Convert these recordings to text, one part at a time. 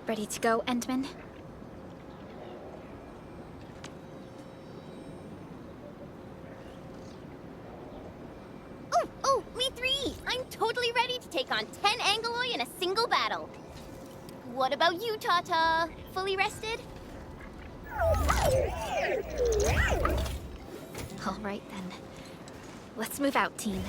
Ready to go, Endman? Oh, me three! I'm totally ready to take on 10 Angoloi in a single battle. What about you, Tata? Fully rested? All right, then. Let's move out, team.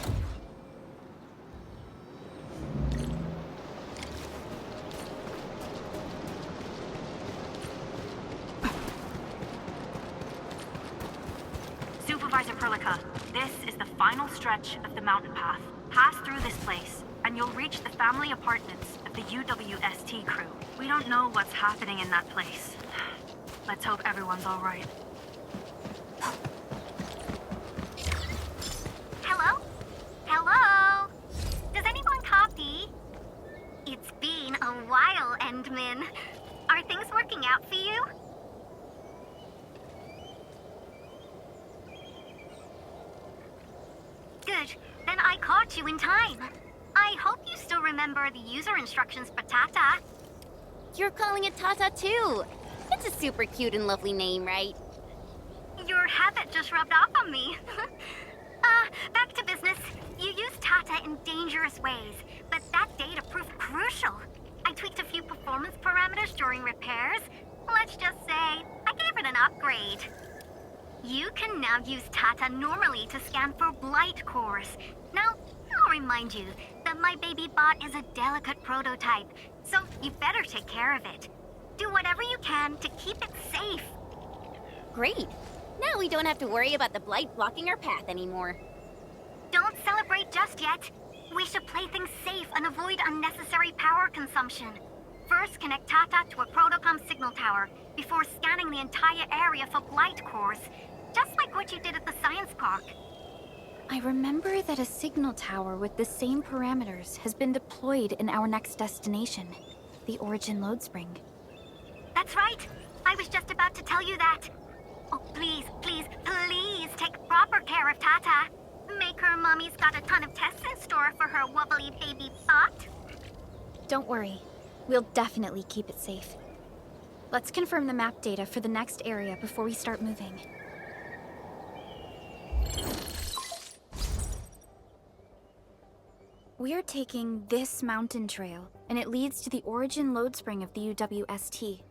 Supervisor Perlica, this is the final stretch of the mountain path. Pass through this place, and you'll reach the family apartments of the UWST crew. We don't know what's happening in that place. Let's hope everyone's all right. Hello? Hello? Does anyone copy? It's been a while, Endman. Are things working out for you? Good. Then I caught you in time. I hope you still remember the user instructions for Tata. You're calling it Tata too. It's a super cute and lovely name, right? Your habit just rubbed off on me. Back to business. You used Tata in dangerous ways, but that data proved crucial. I tweaked a few performance parameters during repairs. Let's just say, I gave it an upgrade. You can now use Tata normally to scan for blight cores. Now, I'll remind you that my baby bot is a delicate prototype, so you better take care of it. Do whatever you can to keep it safe. Great. Now we don't have to worry about the blight blocking our path anymore. Don't celebrate just yet. We should play things safe and avoid unnecessary power consumption. First, connect Tata to a Protocom signal tower before scanning the entire area for blight cores, just like what you did at the science park. I remember that a signal tower with the same parameters has been deployed in our next destination, the Origin Load Spring. That's right. I was just about to tell you that. Oh, please, please, please take proper care of Tata. Make her mommy's got a ton of tests in store for her wobbly baby bot. Don't worry. We'll definitely keep it safe. Let's confirm the map data for the next area before we start moving. We're taking this mountain trail, and it leads to the Origin Load Spring of the UWST.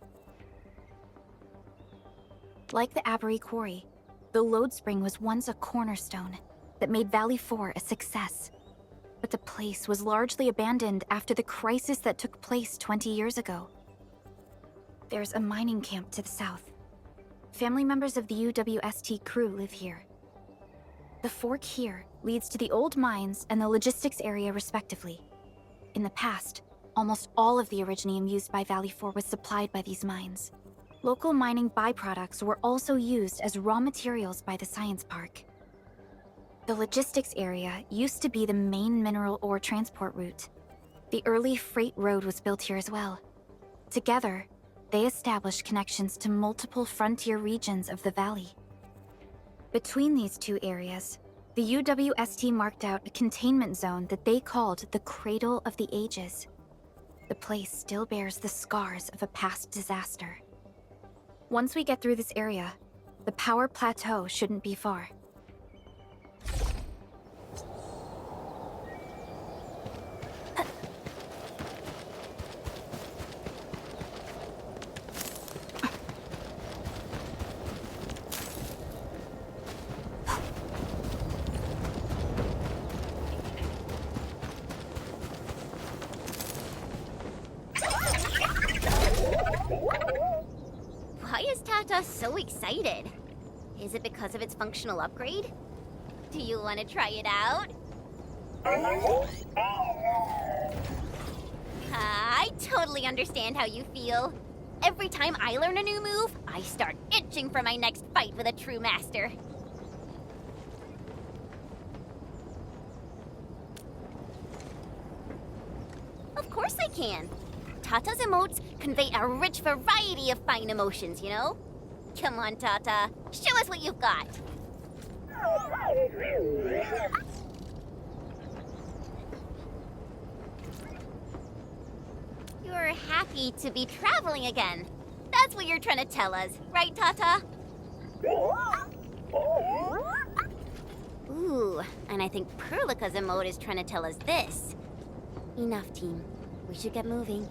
Like the Abery Quarry, the Load Spring was once a cornerstone that made Valley 4 a success. But the place was largely abandoned after the crisis that took place 20 years ago. There's a mining camp to the south. Family members of the UWST crew live here. The fork here leads to the old mines and the logistics area respectively. In the past, almost all of the Originium used by Valley 4 was supplied by these mines. Local mining byproducts were also used as raw materials by the science park. The logistics area used to be the main mineral ore transport route. The early freight road was built here as well. Together, they established connections to multiple frontier regions of the valley. Between these two areas, the UWST marked out a containment zone that they called the Cradle of the Ages. The place still bears the scars of a past disaster. Once we get through this area, the power plateau shouldn't be far. Why is Tata so excited? Is it because of its functional upgrade? Do you want to try it out? I totally understand how you feel. Every time I learn a new move, I start itching for my next fight with a true master. Of course I can. Tata's emotes convey a rich variety of fine emotions, you know? Come on, Tata. Show us what you've got. You're happy happy to be traveling again. That's what you're trying to tell us, right, Tata? Ooh, and I think Perlica's emote is trying to tell us this. Enough, team. We should get moving.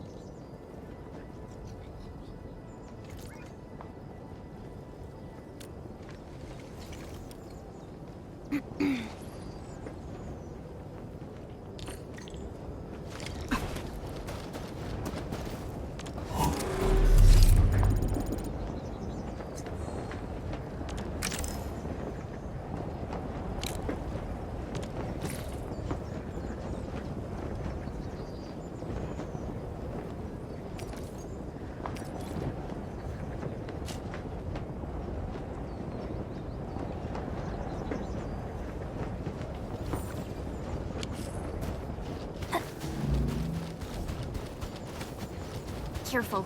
Careful.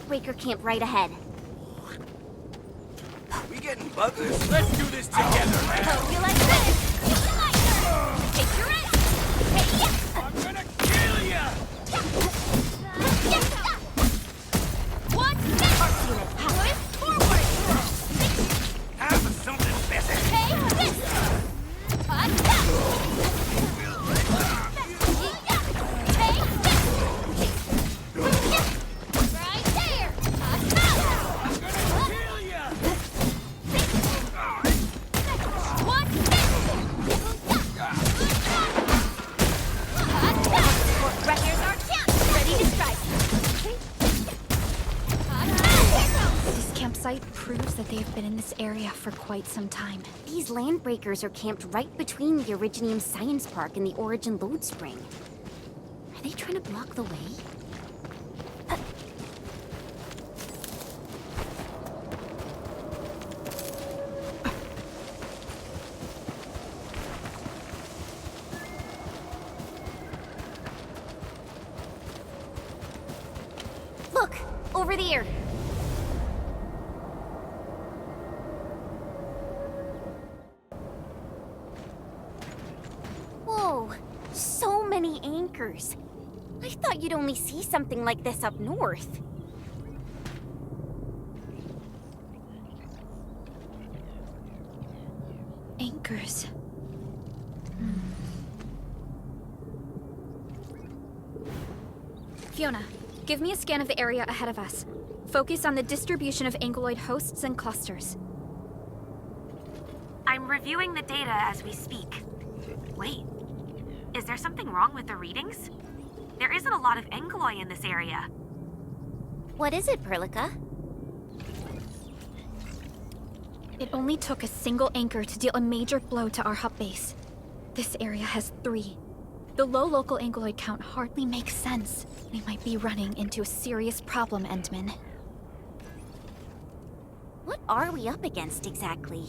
Breaker camp right ahead. We getting buggers? Let's do this together, man! Hope you like this! Take your rest! Hey, yeah! I'm gonna kill ya! Watch this! Push forward! Have something better! Hey, this! Hey, this! Right there! I'm gonna kill ya! Watch this! Here's our chance! Ready to strike! This campsite proves that they have been in this area for quite some time. These landbreakers are camped right between the Originium Science Park and the Origin Load Spring. Are they trying to block the way? Look! Over there! Whoa! So many anchors! I thought you'd only see something like this up north. Anchors. Fiona, give me a scan of the area ahead of us. Focus on the distribution of ankyloid hosts and clusters. I'm reviewing the data as we speak. Wait, is there something wrong with the readings? There isn't a lot of ankyloid in this area. What is it, Perlica? It only took a single anchor to deal a major blow to our hub base. This area has 3. The low local ankyloid count hardly makes sense. We might be running into a serious problem, Endman. What are we up against exactly?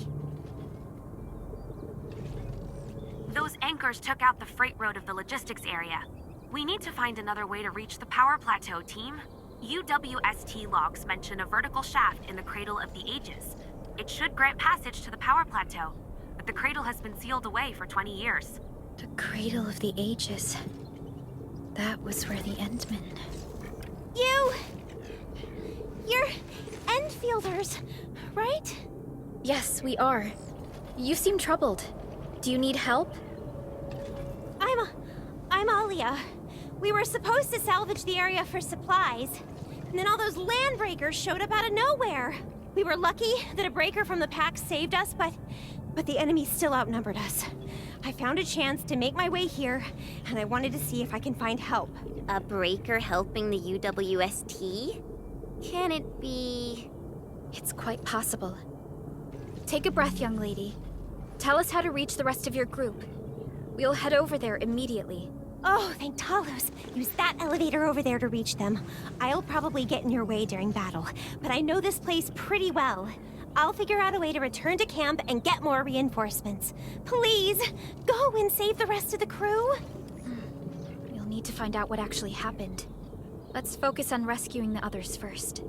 Those anchors took out the freight road of the logistics area. We need to find another way to reach the power plateau, team. UWST logs mention a vertical shaft in the Cradle of the Ages. It should grant passage to the power plateau, but the cradle has been sealed away for 20 years. The Cradle of the Ages. That was where the Endmen... You're Endfielders, right? Yes, we are. You seem troubled. Do you need help? I'm Alia. We were supposed to salvage the area for supplies, and then all those landbreakers showed up out of nowhere. We were lucky that a breaker from the pack saved us, but the enemy still outnumbered us. I found a chance to make my way here, and I wanted to see if I can find help. A breaker helping the UWST? Can it be... It's quite possible. Take a breath, young lady. Tell us how to reach the rest of your group. We'll head over there immediately. Oh, thank Talos. Use that elevator over there to reach them. I'll probably get in your way during battle, but I know this place pretty well. I'll figure out a way to return to camp and get more reinforcements. Please, go and save the rest of the crew. We'll need to find out what actually happened. Let's focus on rescuing the others first.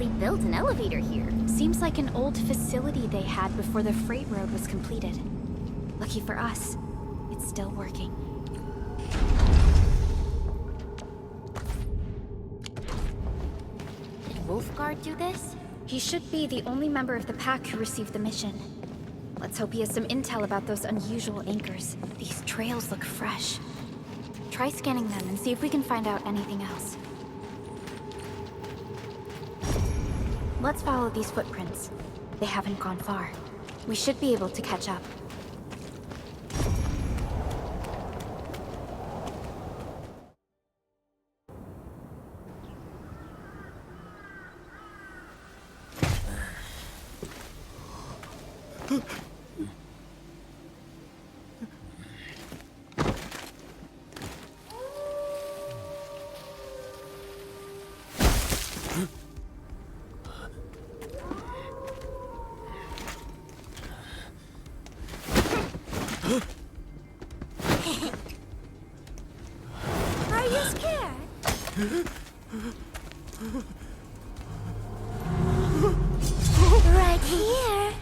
actually built an elevator here. Seems like an old facility they had before the freight road was completed. Lucky for us, it's still working. Did Wolfguard do this? He should be the only member of the pack who received the mission. Let's hope he has some intel about those unusual anchors. These trails look fresh. Try scanning them and see if we can find out anything else. Let's follow these footprints. They haven't gone far. We should be able to catch up. Are you scared? Right here.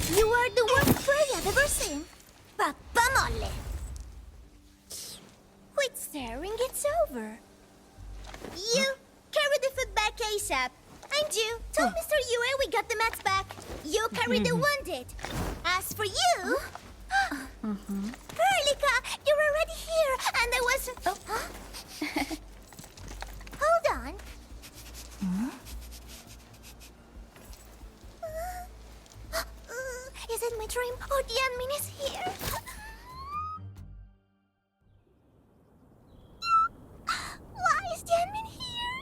You are the worst prey I've ever seen. Papa mole. Quit staring, it's over. You, carry the food back ASAP. And you, tell Mr. Yue we got the mats back. You carry the wounded. As for you... Perlica, you're already here, and I was... Hold on. Is it my dream, or the admin is here? Why is the admin here?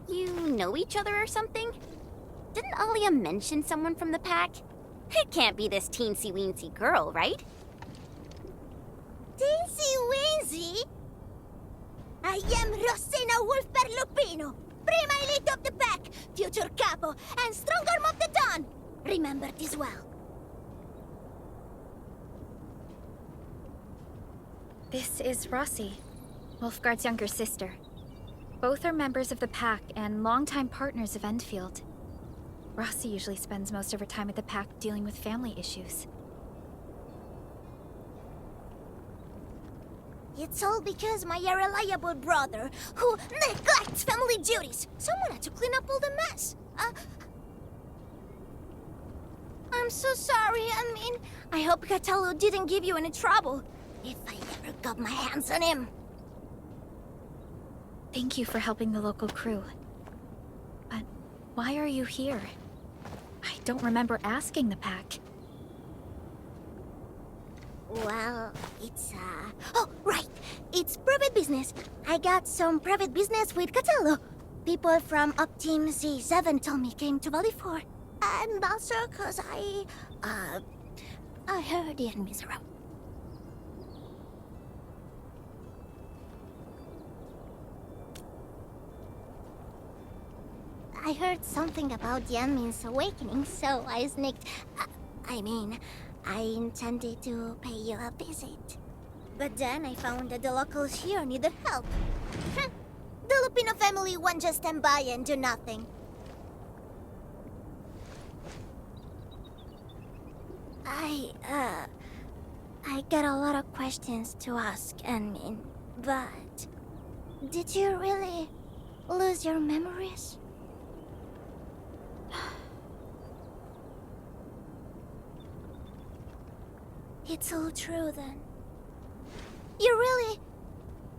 You know each other or something? Didn't Alia mention someone from the pack? It can't be this teensy-weensy girl, right? Teensy-weensy? I am Rosina Wolfberg-Lupino, prima elite of the pack, future capo, and strong arm of the dawn. Remember this well. This is Rossi, Wolfguard's younger sister. Both are members of the pack and longtime partners of Endfield. Rossi usually spends most of her time at the pack dealing with family issues. It's all because my irreliable brother, who neglects family duties. Someone had to clean up all the mess. I'm so sorry. I hope Cataldo didn't give you any trouble. If I ever got my hands on him. Thank you for helping the local crew. But why are you here? I don't remember asking the pack. Well, it's, Oh, right! It's private business. I got some private business with Cataldo. People from Up Team Z7 told me came to Valley 4. And also cause I heard the enemies around. I heard something about the admin's awakening, so I sneaked... I intended to pay you a visit. But then I found that the locals here needed help. The Lupino family won't just stand by and do nothing. I got a lot of questions to ask, but... Did you really lose your memories? It's all true, then. You really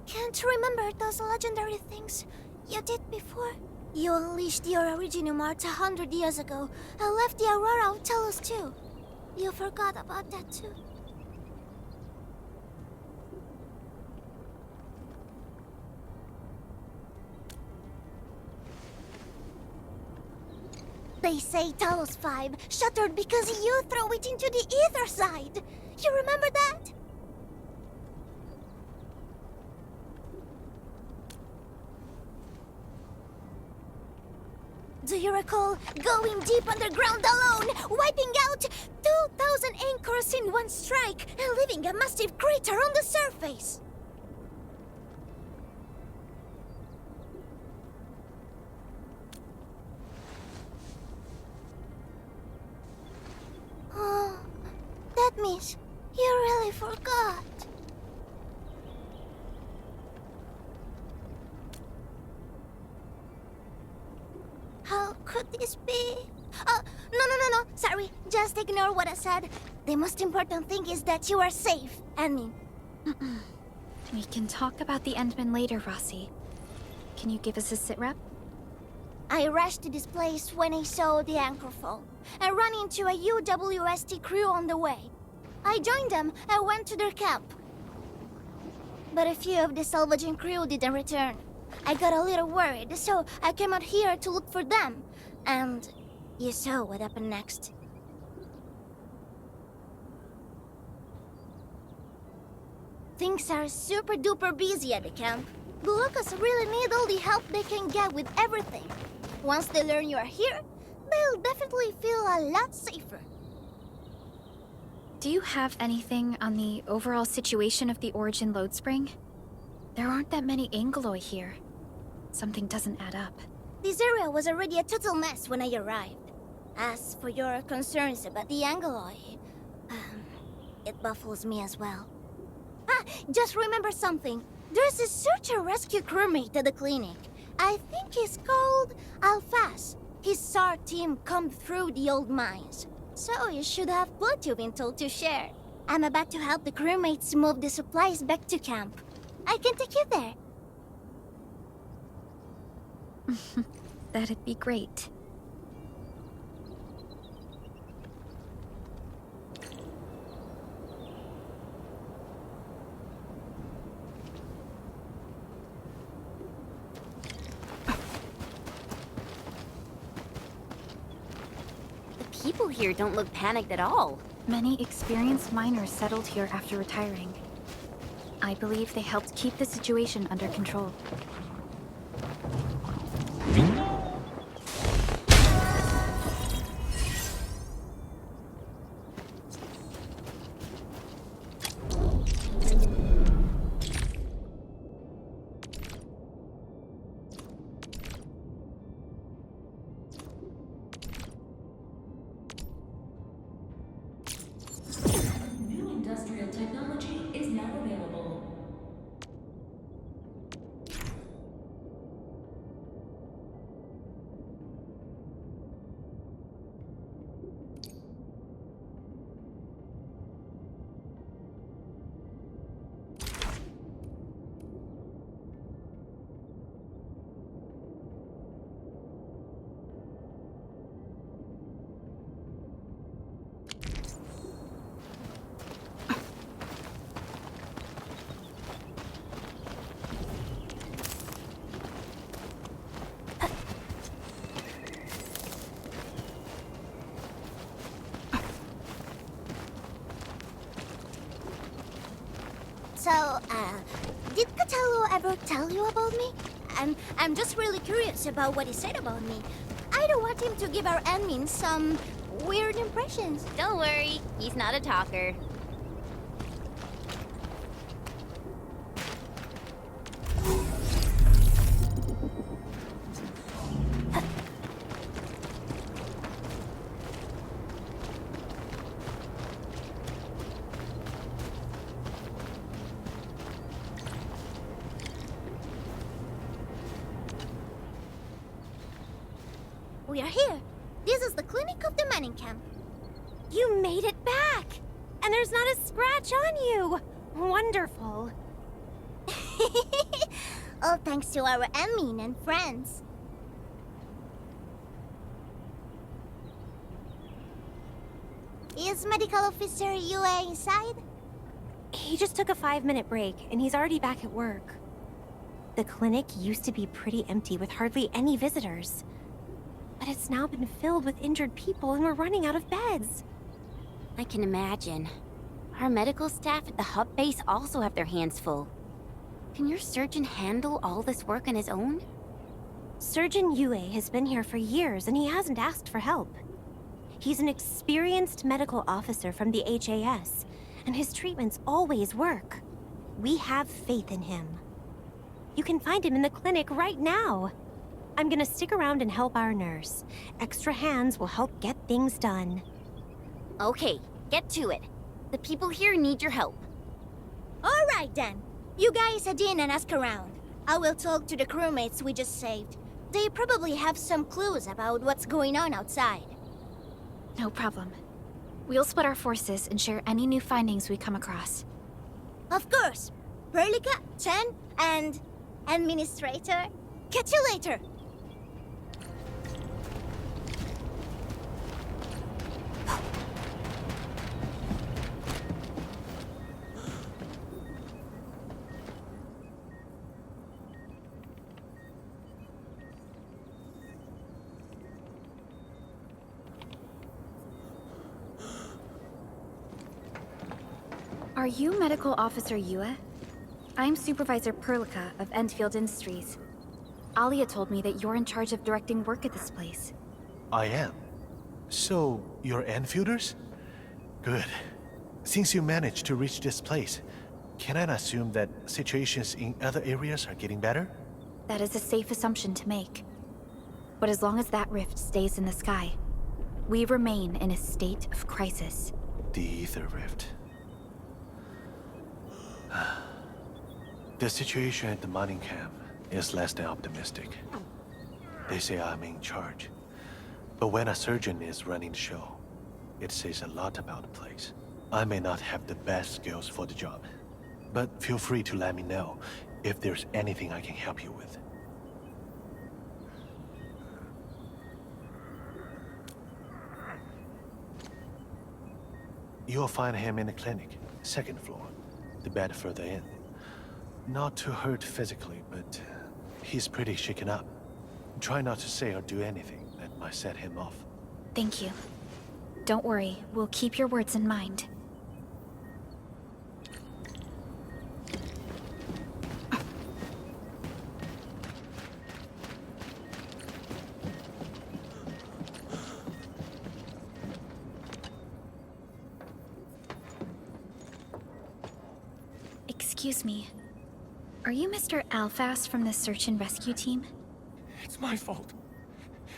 can't remember those legendary things you did before? You unleashed your Originium Arts 100 years ago and left the Aurora of Telos too. You forgot about that too. They say Talos 5 shattered because you threw it into the ether side. You remember that? Do you recall going deep underground alone, wiping out 2,000 anchors in one strike, and leaving a massive crater on the surface? Oh, that means you really forgot. How could this be? Oh, no. Sorry, just ignore what I said. The most important thing is that you are safe, Annie. We can talk about the Endmen later, Rossi. Can you give us a sit-rep? I rushed to this place when I saw the anchor fall and ran into a UWST crew on the way. I joined them and went to their camp. But a few of the salvaging crew didn't return. I got a little worried, so I came out here to look for them. And you saw what happened next. Things are super duper busy at the camp. The locals really need all the help they can get with everything. Once they learn you are here, they'll definitely feel a lot safer. Do you have anything on the overall situation of the Origin load spring? There aren't that many Angeloi here. Something doesn't add up. This area was already a total mess when I arrived. As for your concerns about the Angeloi, it baffles me as well. Just remember something. There's a search and rescue crewmate at the clinic. I think he's called Alphas. His SAR team combed through the old mines. So you should have plenty of intel to share. I'm about to help the crewmates move the supplies back to camp. I can take you there. That'd be great. The people here don't look panicked at all. Many experienced miners settled here after retiring. I believe they helped keep the situation under control. New industrial technology is now available. So, did Catello ever tell you about me? I'm just really curious about what he said about me. I don't want him to give our admin some weird impressions. Don't worry, he's not a talker. We are here. This is the clinic of the mining camp. You made it back! And there's not a scratch on you! Wonderful. All thanks to our admin and friends. Is Medical Officer Yue inside? He just took a 5-minute break, and he's already back at work. The clinic used to be pretty empty with hardly any visitors. But it's now been filled with injured people, and we're running out of beds. I can imagine. Our medical staff at the hub base also have their hands full. Can your surgeon handle all this work on his own? Surgeon Yue has been here for years and he hasn't asked for help. He's an experienced medical officer from the HAS, and his treatments always work. We have faith in him. You can find him in the clinic right now. I'm gonna stick around and help our nurse. Extra hands will help get things done. Okay, get to it. The people here need your help. All right then. You guys head in and ask around. I will talk to the crewmates we just saved. They probably have some clues about what's going on outside. No problem. We'll split our forces and share any new findings we come across. Of course. Perlica, Chen, and Administrator. Catch you later. Are you Medical Officer Yue? I'm Supervisor Perlica of Endfield Industries. Alia told me that you're in charge of directing work at this place. I am. So, you're Enfielders? Good. Since you managed to reach this place, can I assume that situations in other areas are getting better? That is a safe assumption to make. But as long as that rift stays in the sky, we remain in a state of crisis. The Ether Rift. The situation at the mining camp is less than optimistic. They say I'm in charge. But when a surgeon is running the show, it says a lot about the place. I may not have the best skills for the job, but feel free to let me know if there's anything I can help you with. You'll find him in the clinic, second floor, the bed further in. Not too hurt physically, but he's pretty shaken up. Try not to say or do anything that might set him off. Thank you. Don't worry, we'll keep your words in mind. Excuse me. Are you Mr. Alfast from the search and rescue team? It's my fault.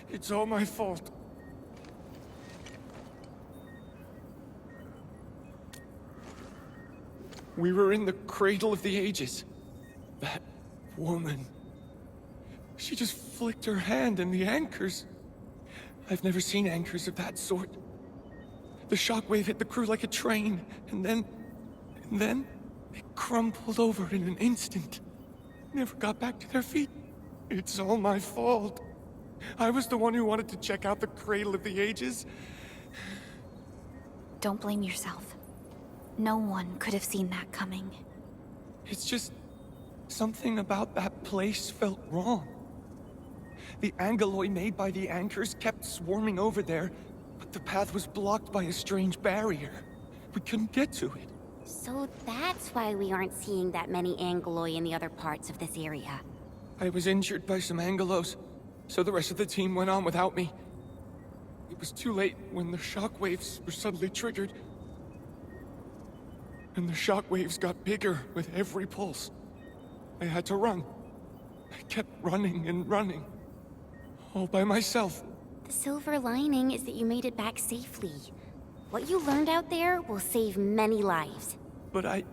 It's all my fault. We were in the cradle of the ages. That woman. She just flicked her hand and the anchors. I've never seen anchors of that sort. The shockwave hit the crew like a train, and then they crumpled over in an instant. Never got back to their feet. It's all my fault. I was the one who wanted to check out the cradle of the ages. Don't blame yourself. No one could have seen that coming. It's just something about that place felt wrong. The angeloi made by the anchors kept swarming over there, but the path was blocked by a strange barrier. We couldn't get to it. So that's why we aren't seeing that many angeloi in the other parts of this area. I was injured by some angelos, so the rest of the team went on without me. It was too late when the shockwaves were suddenly triggered. And the shockwaves got bigger with every pulse. I had to run. I kept running and running. All by myself. The silver lining is that you made it back safely. What you learned out there will save many lives. But I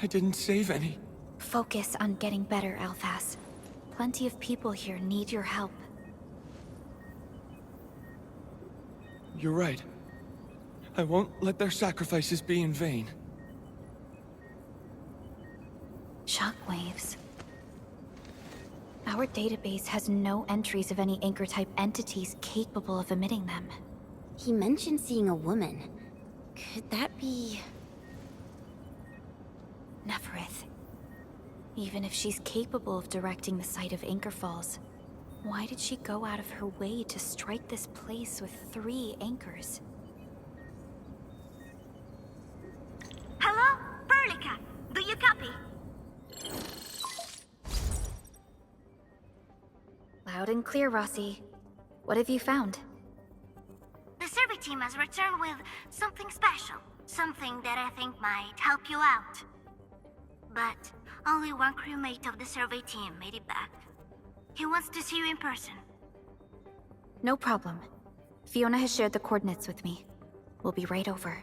didn't save any. Focus on getting better, Alphas. Plenty of people here need your help. You're right. I won't let their sacrifices be in vain. Shockwaves. Our database has no entries of any Anchor-type entities capable of emitting them. He mentioned seeing a woman. Could that be... Neferith. Even if she's capable of directing the site of Anchor Falls, why did she go out of her way to strike this place with 3 anchors? Hello? Perlica, do you copy? Loud and clear, Rossi. What have you found? The survey team has returned with something special. Something that I think might help you out. But only one crewmate of the survey team made it back. He wants to see you in person. No problem. Fiona has shared the coordinates with me. We'll be right over.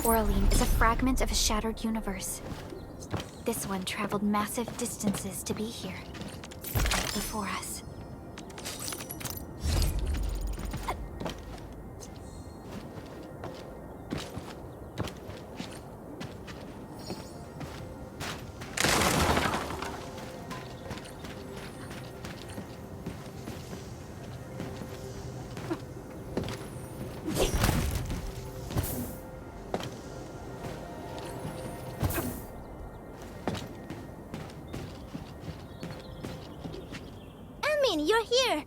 Oraline is a fragment of a shattered universe. This one traveled massive distances to be here, right before us. You're here!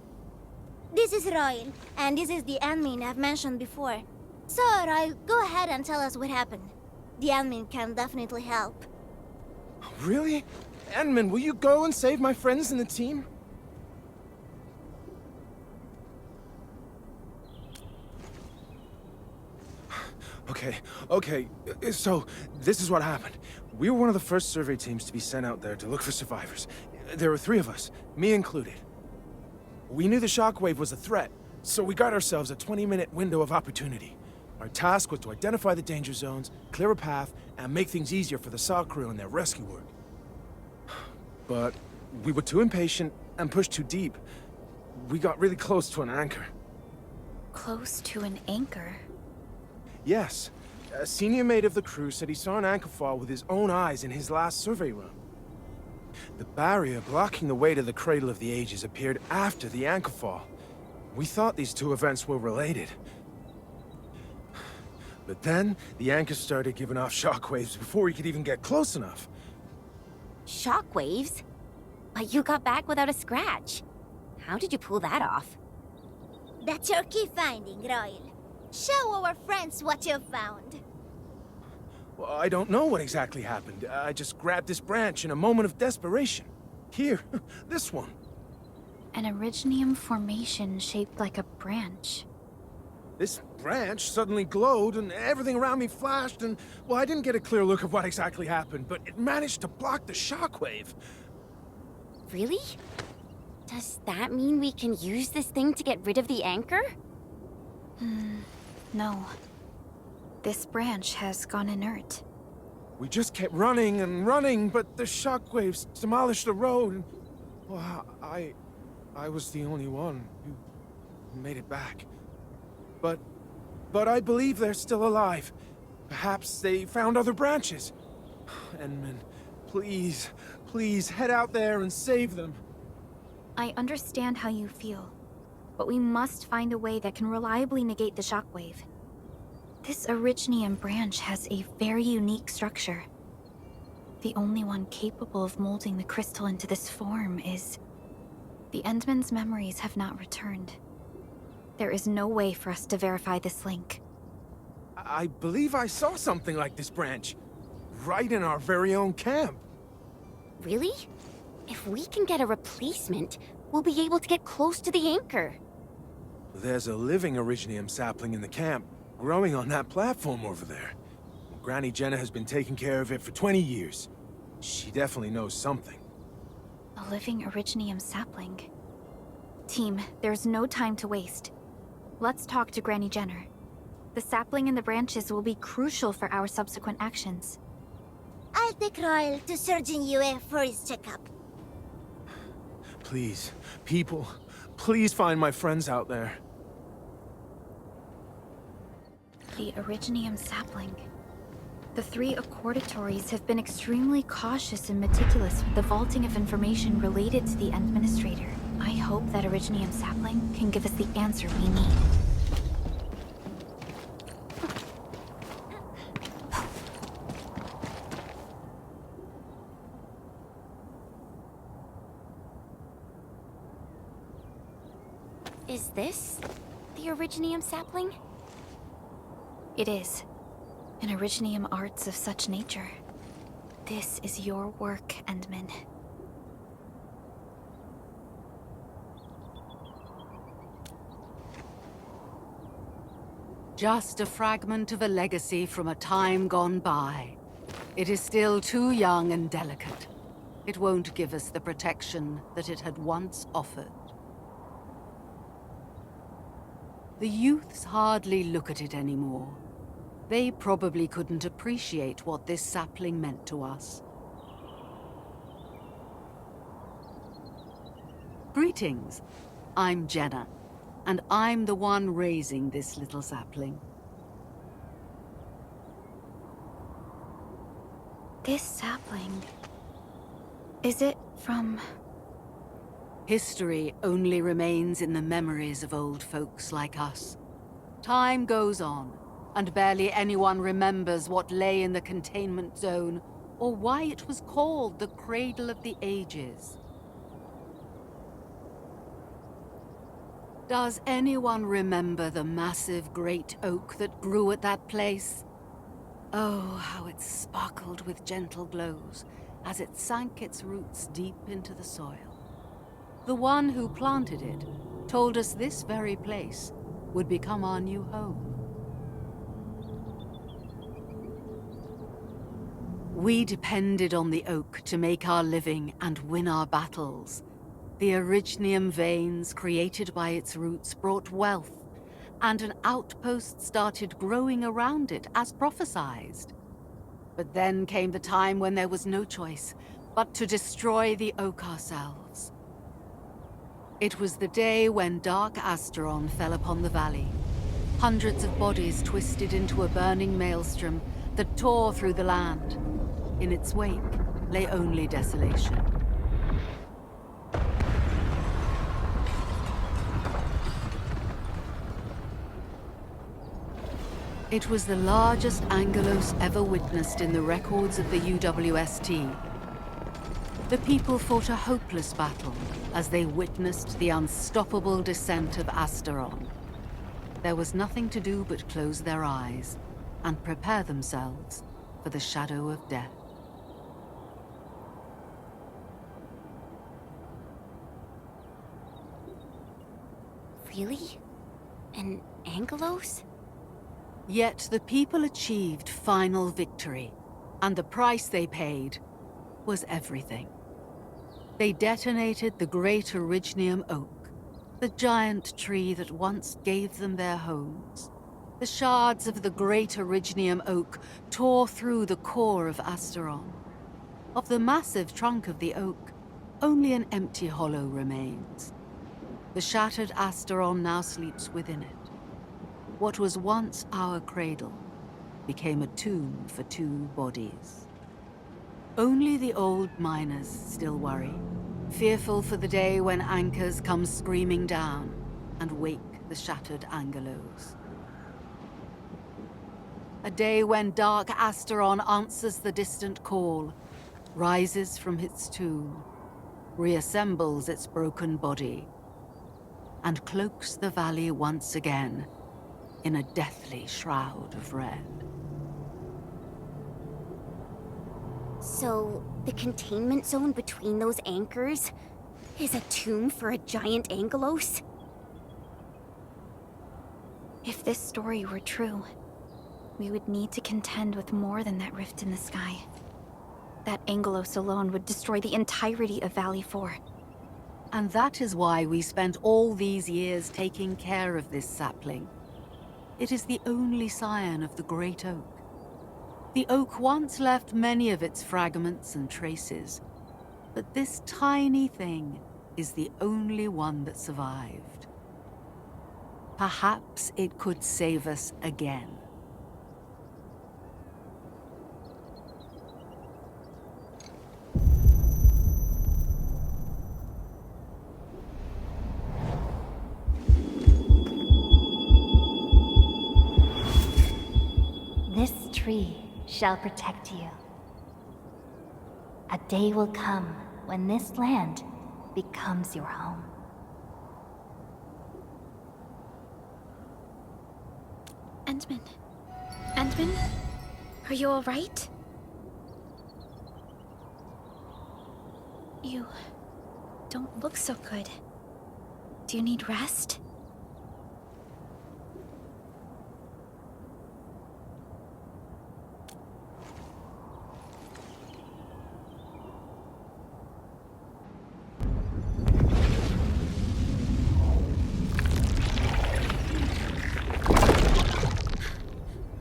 This is Royal, and this is the admin I've mentioned before. So, Royal, go ahead and tell us what happened. The admin can definitely help. Really? Admin, will you go and save my friends in the team? Okay, so this is what happened. We were one of the first survey teams to be sent out there to look for survivors. There were 3 of us, me included. We knew the shockwave was a threat, so we got ourselves a 20-minute window of opportunity. Our task was to identify the danger zones, clear a path, and make things easier for the SAW crew and their rescue work. But we were too impatient and pushed too deep. We got really close to an anchor. Close to an anchor? Yes. A senior mate of the crew said he saw an anchor fall with his own eyes in his last survey run. The barrier blocking the way to the Cradle of the Ages appeared after the anchor fall. We thought these 2 events were related. But then, the anchor started giving off shockwaves before we could even get close enough. Shockwaves? But you got back without a scratch. How did you pull that off? That's your key finding, Royal. Show our friends what you've found. Well, I don't know what exactly happened. I just grabbed this branch in a moment of desperation. Here, this one. An Originium formation shaped like a branch. This branch suddenly glowed and everything around me flashed and, well, I didn't get a clear look of what exactly happened, but it managed to block the shockwave. Really? Does that mean we can use this thing to get rid of the anchor? No. This branch has gone inert. We just kept running and running, but the shockwaves demolished the road and, well, I was the only one who made it back. But I believe they're still alive. Perhaps they found other branches. Enman, please, please head out there and save them. I understand how you feel, but we must find a way that can reliably negate the shockwave. This Originium branch has a very unique structure. The only one capable of molding the crystal into this form is... The Endman's memories have not returned. There is no way for us to verify this link. I believe I saw something like this branch. Right in our very own camp. Really? If we can get a replacement, we'll be able to get close to the anchor. There's a living Originium sapling in the camp. growing on that platform over there. Granny Jenna has been taking care of it for 20 years. She definitely knows something. A living Originium sapling. Team, there's no time to waste. Let's talk to Granny Jenner. The sapling and the branches will be crucial for our subsequent actions. I'll take Royal to Surgeon Yue for his checkup. Please, people, please find my friends out there. The Originium sapling. The 3 accordatories have been extremely cautious and meticulous with the vaulting of information related to the Administrator. I hope that Originium sapling can give us the answer we need. Is this the Originium sapling? It is. An Originium arts of such nature. This is your work, Endman. Just a fragment of a legacy from a time gone by. It is still too young and delicate. It won't give us the protection that it had once offered. The youths hardly look at it anymore. They probably couldn't appreciate what this sapling meant to us. Greetings. I'm Jenna, and I'm the one raising this little sapling. This sapling... is it from... History only remains in the memories of old folks like us. Time goes on, and barely anyone remembers what lay in the containment zone, or why it was called the Cradle of the Ages. Does anyone remember the massive great oak that grew at that place? Oh, how it sparkled with gentle glows as it sank its roots deep into the soil. The one who planted it told us this very place would become our new home. We depended on the oak to make our living and win our battles. The Originium veins created by its roots brought wealth, and an outpost started growing around it as prophesized. But then came the time when there was no choice but to destroy the oak ourselves. It was the day when Dark Asteron fell upon the valley. Hundreds of bodies twisted into a burning maelstrom that tore through the land. In its wake lay only desolation. It was the largest Angelos ever witnessed in the records of the UWST. The people fought a hopeless battle as they witnessed the unstoppable descent of Asteron. There was nothing to do but close their eyes and prepare themselves for the shadow of death. Really? An Angelos? Yet the people achieved final victory, and the price they paid was everything. They detonated the great Originium oak, the giant tree that once gave them their homes. The shards of the great Originium oak tore through the core of Asteron. Of the massive trunk of the oak, only an empty hollow remains. The shattered Asteron now sleeps within it. What was once our cradle became a tomb for 2 bodies. Only the old miners still worry, fearful for the day when anchors come screaming down and wake the shattered Angelos. A day when Dark Asteron answers the distant call, rises from its tomb, reassembles its broken body, and cloaks the valley once again in a deathly shroud of red. So, the containment zone between those anchors is a tomb for a giant Angelos? If this story were true, we would need to contend with more than that rift in the sky. That Angelos alone would destroy the entirety of Valley 4. And that is why we spent all these years taking care of this sapling. It is the only scion of the Great Oak. The oak once left many of its fragments and traces, but this tiny thing is the only one that survived. Perhaps it could save us again. This tree shall protect you. A day will come when this land becomes your home. Endman. Endman? Are you alright? You don't look so good. Do you need rest?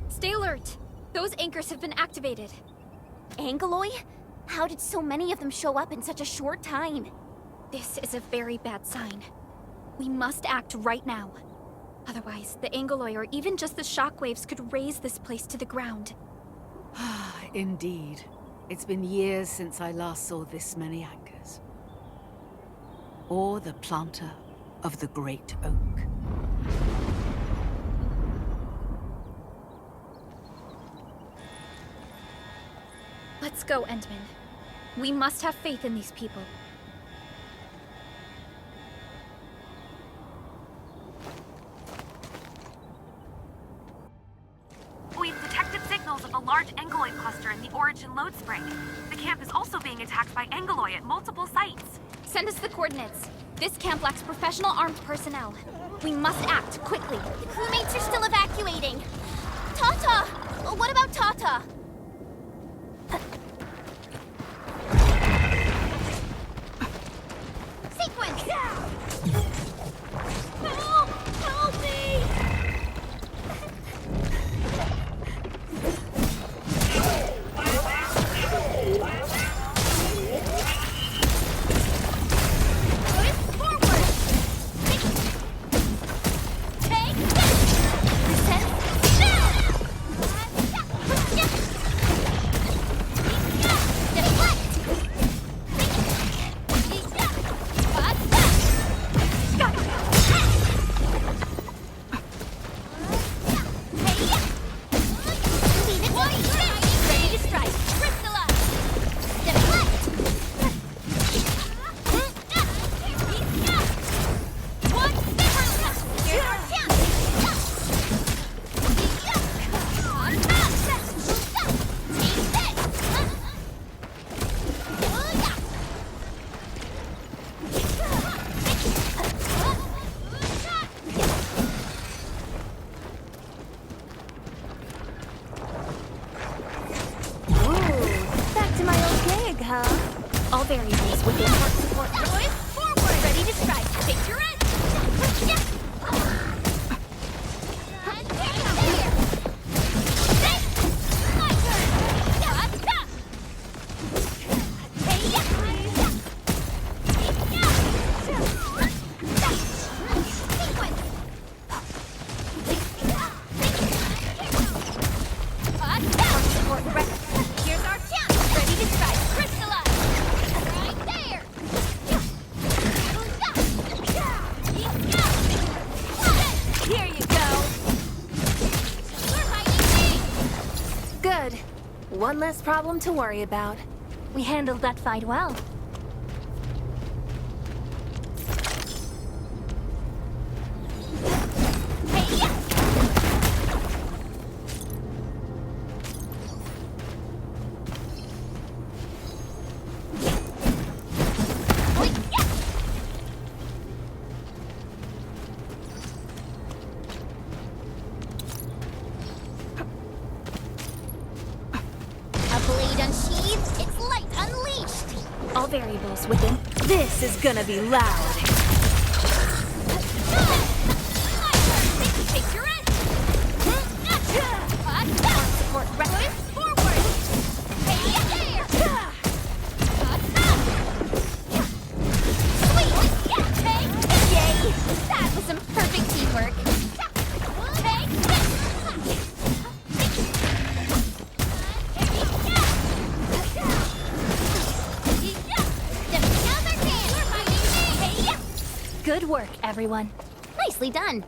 Stay alert! Those anchors have been activated. Angeloy? How did so many of them show up in such a short time? This is a very bad sign. We must act right now. Otherwise, the Angeloy or even just the shockwaves could raze this place to the ground. Indeed. It's been years since I last saw this many anchors. Or the planter of the Great Oak. Let's go, Endman. We must have faith in these people. We've detected signals of a large Angeloid cluster in the Origin load spring. The camp is also being attacked by Angeloy at multiple sites. Send us the coordinates. This camp lacks professional armed personnel. We must act quickly. The crewmates are still evacuating. Tata! What about Tata? Sequence! Help! Help me! Push forward! Take this! Ready to strike! Crystallize! Deflect! One different! Here's our Back to my old gig, huh? All variables within port support. Boys, forward! Ready to strike! Take your edge! Here's our chance! Ready to strike! Crystallize! Right there! Here you go! We're fighting me! Good. One less problem to worry about. We handled that fight well. variables within. This is gonna be loud. Take your edge! Support rapid forward! Hey, there! Sweet! Take this! Yay! That was some perfect teamwork. Take this! Good work, everyone. Nicely done.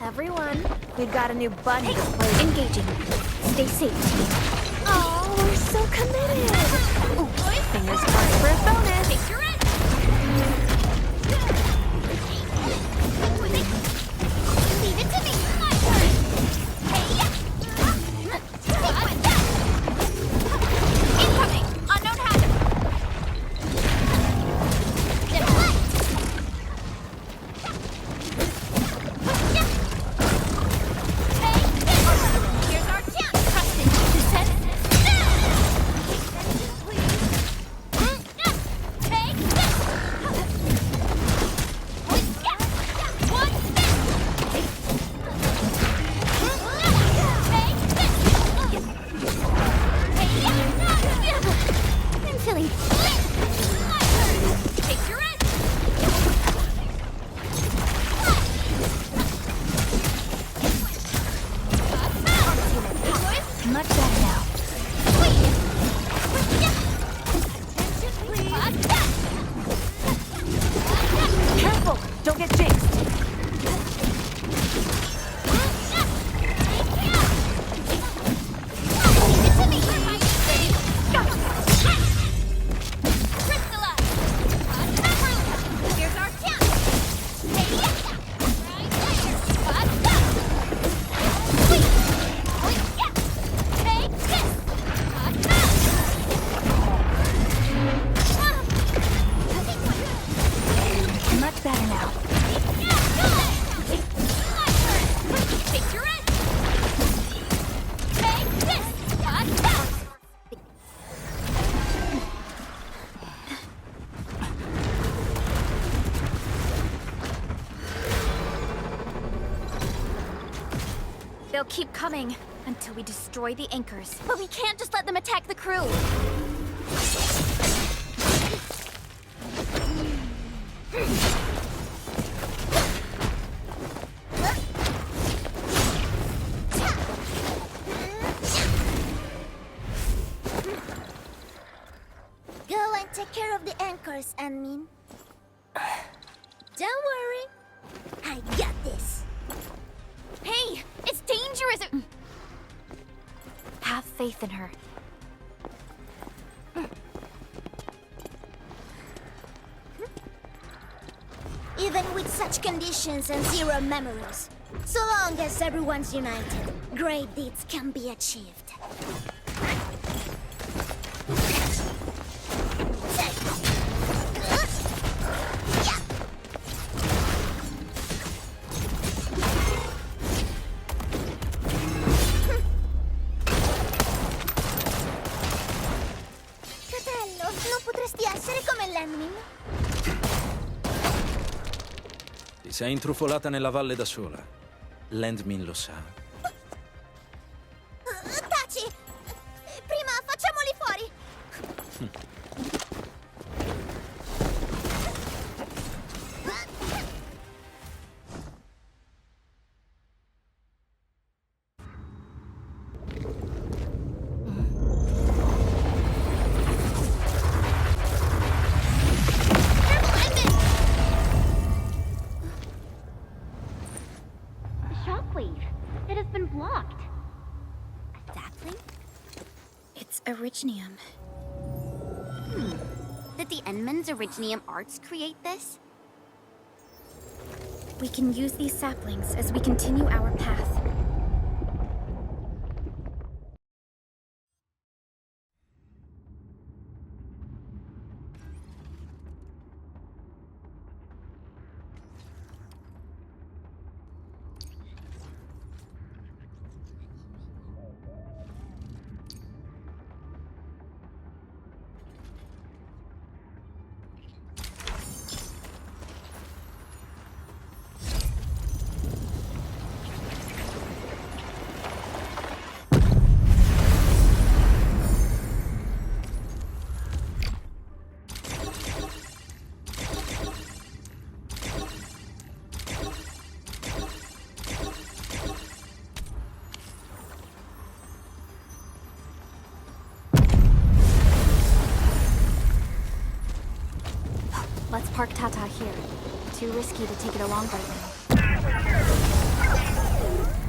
Everyone, we've got a new buddy to play. Engaging. Stay safe, team. Oh, we're so committed. Ooh, fingers crossed for a bonus. Take your edge! Leave it to me! My turn! Hey, incoming! Unknown hazard! Deflect! Take this! Here's our chance! Trust in descent! Take this! One step! Take this! I'm feeling my turn! Take your edge! Much better now. Careful, don't get jinxed. Here's our chance! Take this! Much better now. Take your edge! Take this! They'll keep coming until we destroy the anchors. But we can't just let them attack the crew. Go and take care of the anchors, Anmin. Don't worry. I got this. Hey, it's dangerous! Have faith in her. Even with such conditions and zero memories, so long as everyone's united, great deeds can be achieved. Fratello, non potresti essere come l'Enmin? Ti sei intrufolata nella valle da sola. Landmin lo sa. Taci! Prima facciamoli fuori! Shockwave. It has been blocked. A sapling? It's Originium. Did the Enman's Originium arts create this? We can use these saplings as we continue our path. park Tata here. Too risky to take it along right now.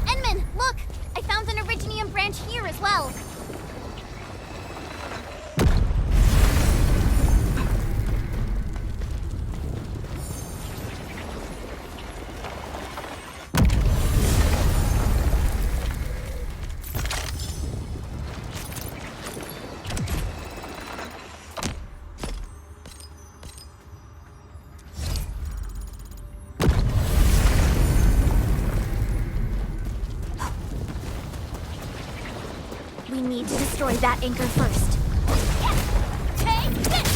Enman, look! I found an Originium branch here as well. We need to destroy that anchor first. Take this!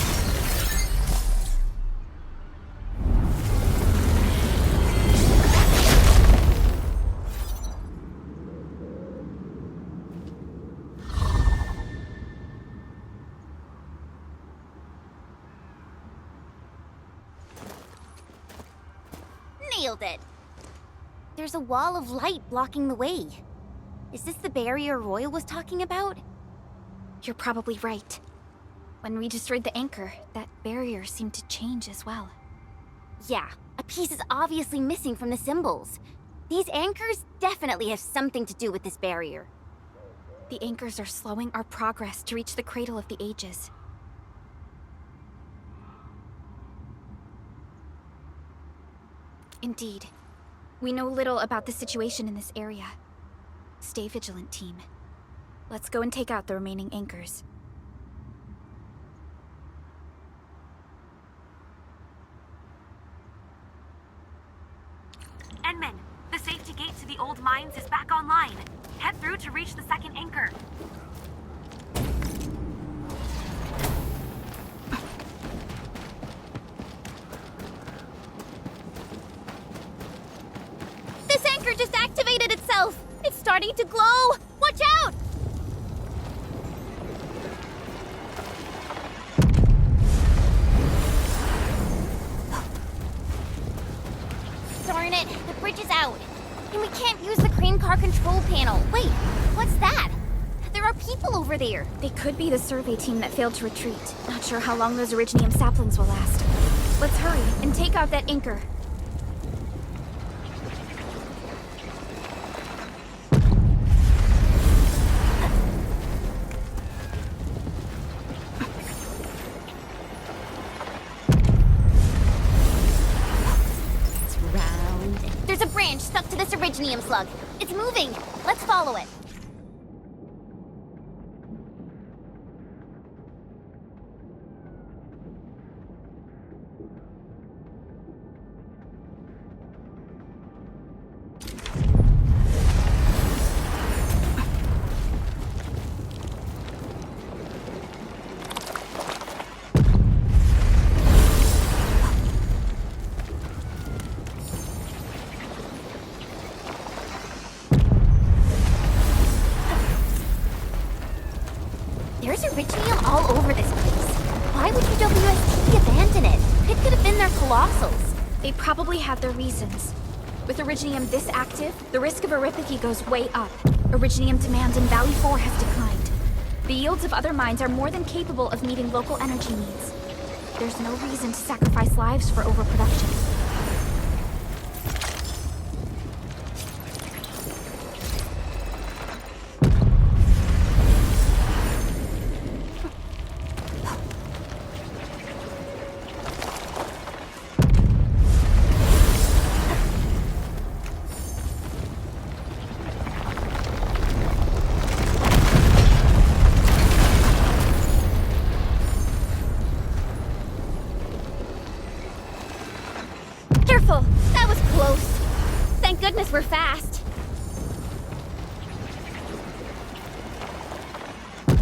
Nailed it! There's a wall of light blocking the way. Is this the barrier Royal was talking about? You're probably right. When we destroyed the anchor, that barrier seemed to change as well. Yeah, a piece is obviously missing from the symbols. These anchors definitely have something to do with this barrier. The anchors are slowing our progress to reach the Cradle of the Ages. Indeed. We know little about the situation in this area. Stay vigilant, team. Let's go and take out the remaining anchors. Enman, the safety gate to the old mines is back online. Head through to reach the second anchor. This anchor just activated itself! It's starting to glow! Watch out! Darn it, the bridge is out. And we can't use the crane car control panel. Wait, what's that? There are people over there. They could be the survey team that failed to retreat. Not sure how long those Originium saplings will last. Let's hurry and take out that anchor. There's a branch stuck to this Originium slug. It's moving. Let's follow it. There's Originium all over this place. Why would UWST abandon it? It could have been their colossals. They probably had their reasons. With Originium this active, the risk of eripathy goes way up. Originium demand in Valley 4 has declined. The yields of other mines are more than capable of meeting local energy needs. There's no reason to sacrifice lives for overproduction. Careful! That was close. Thank goodness we're fast.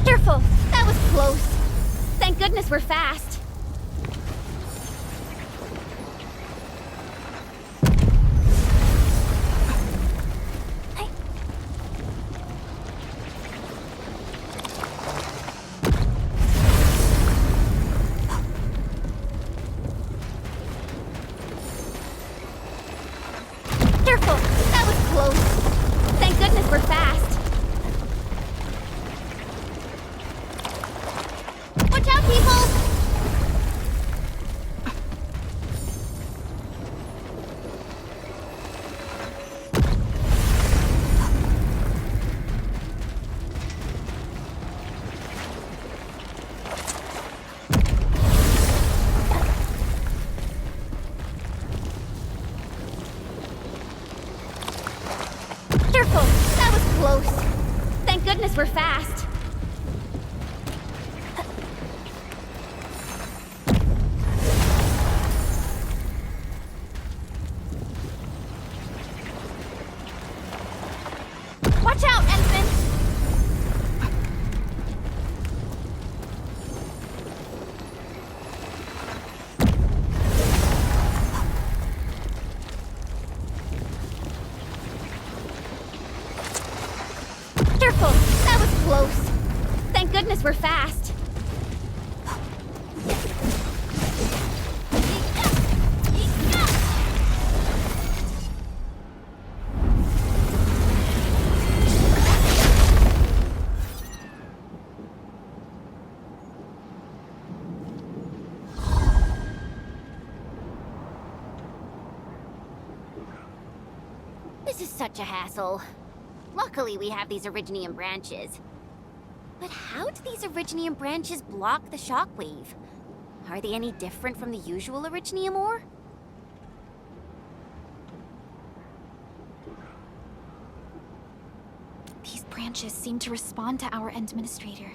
Careful! That was close. Thank goodness we're fast. Careful! That was close. Thank goodness we're fast. Watch out, people! goodness we're fast. Watch out, Ensign! Careful! That was close. Thank goodness we're fast. This is such a hassle. Luckily, we have these Originium branches. But how do these Originium branches block the shockwave? Are they any different from the usual Originium ore? These branches seem to respond to our Endministrator.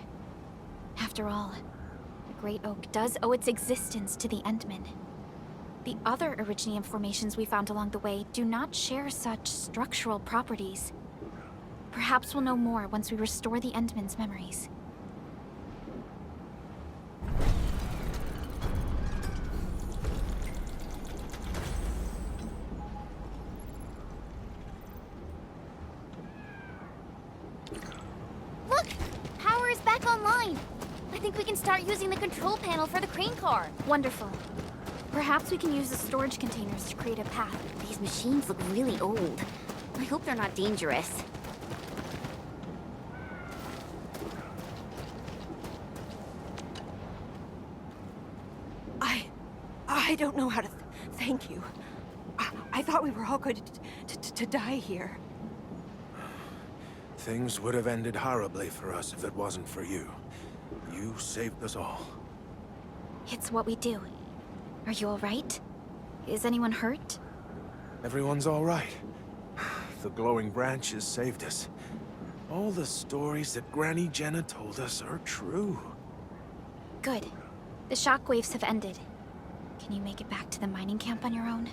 After all, the Great Oak does owe its existence to the Endmen. The other Originium formations we found along the way do not share such structural properties. Perhaps we'll know more once we restore the Endmen's memories. Look! Power is back online! I think we can start using the control panel for the crane car. Wonderful. Perhaps we can use the storage containers to create a path. These machines look really old. I hope they're not dangerous. I don't know how to thank you. I thought we were all going to die here. Things would have ended horribly for us if it wasn't for you. You saved us all. It's what we do. Are you all right? Is anyone hurt? Everyone's all right. The glowing branches saved us. All the stories that Granny Jenna told us are true. Good. The shockwaves have ended. Can you make it back to the mining camp on your own?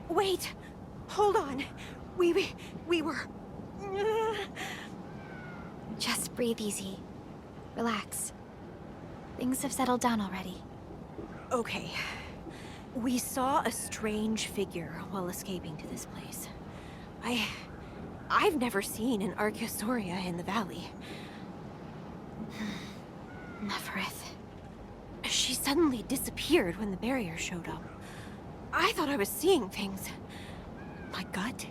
Wait! Hold on. We were... Just breathe easy. Relax. Things have settled down already. Okay. We saw a strange figure while escaping to this place. I've never seen an Archaeosauria in the valley. Neferith. She suddenly disappeared when the barrier showed up. I thought I was seeing things. My gut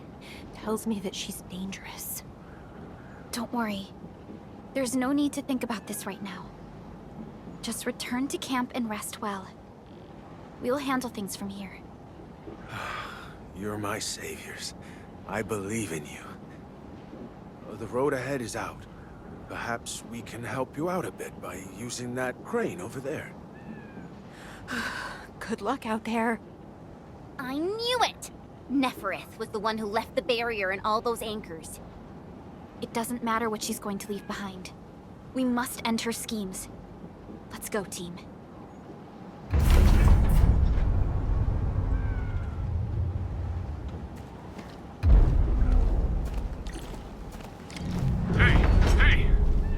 tells me that she's dangerous. Don't worry. There's no need to think about this right now. Just return to camp and rest well. We'll handle things from here. You're my saviors. I believe in you. The road ahead is out. Perhaps we can help you out a bit by using that crane over there. Good luck out there. I knew it! Neferith was the one who left the barrier and all those anchors. It doesn't matter what she's going to leave behind. We must end her schemes. Let's go, team. Hey!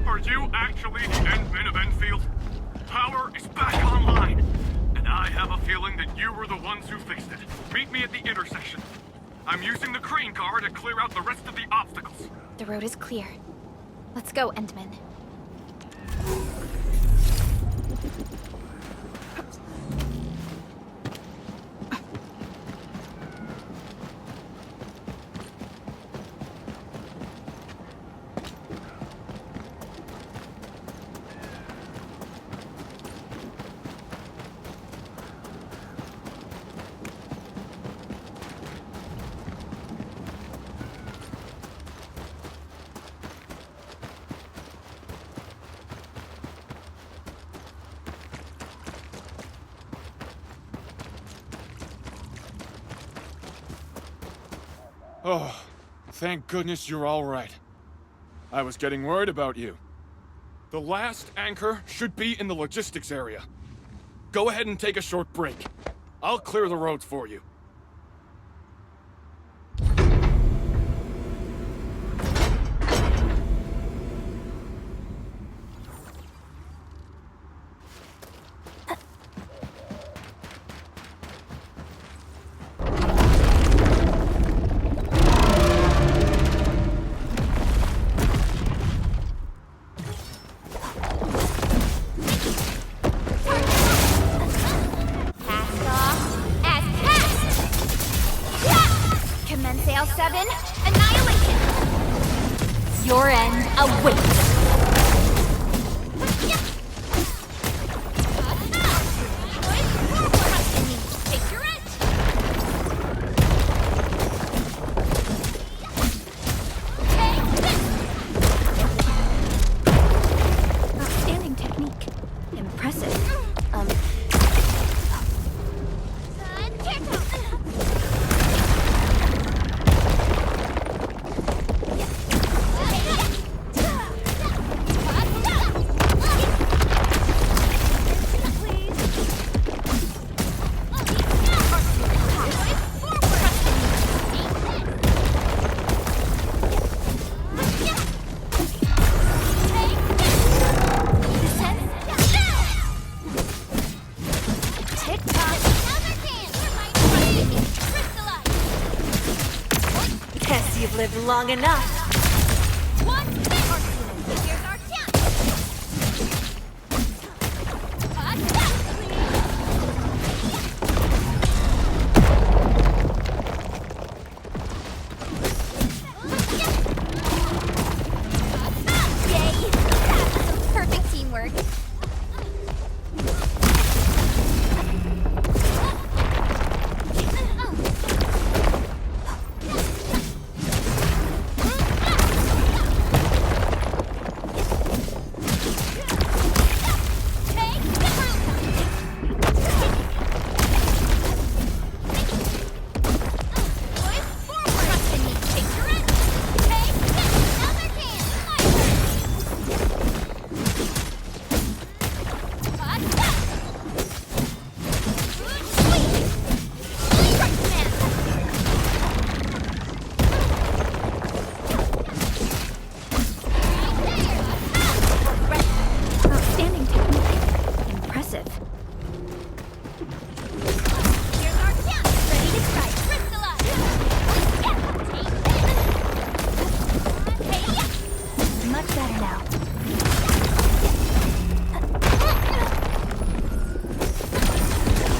Are you actually the Endmen of Enfield? Power is back online! And I have a feeling that you were the ones who fixed it. Meet me at the intersection. I'm using the crane car to clear out the rest of the obstacles. The road is clear. Let's go, Endman. Oh, thank goodness you're all right. I was getting worried about you. The last anchor should be in the logistics area. Go ahead and take a short break. I'll clear the roads for you. Your end awaits. Outstanding technique. Impressive. Guess you've lived long enough. Perfect teamwork. Outstanding technique. Impressive. Ready to strike. Much better now.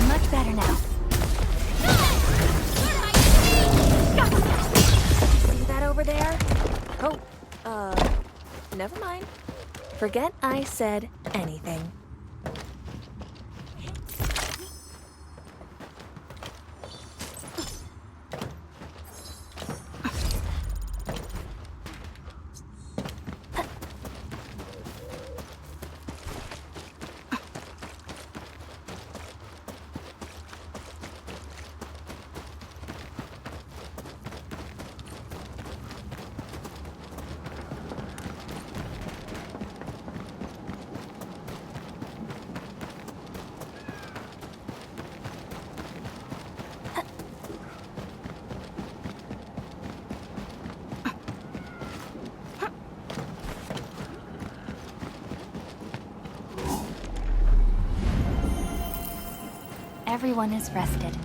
Much better now. See that over there? Oh, never mind. Forget I said anything. Everyone is rested.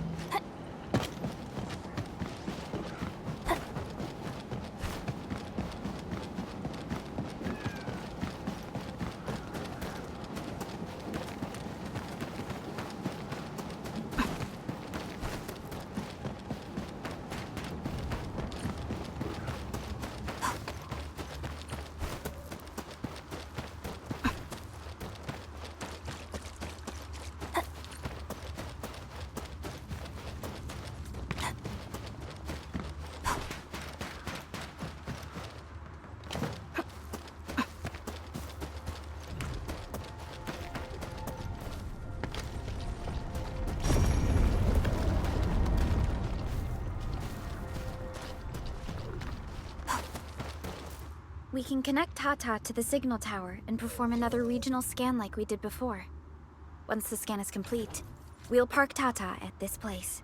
We can connect Tata to the signal tower and perform another regional scan like we did before. Once the scan is complete, we'll park Tata at this place.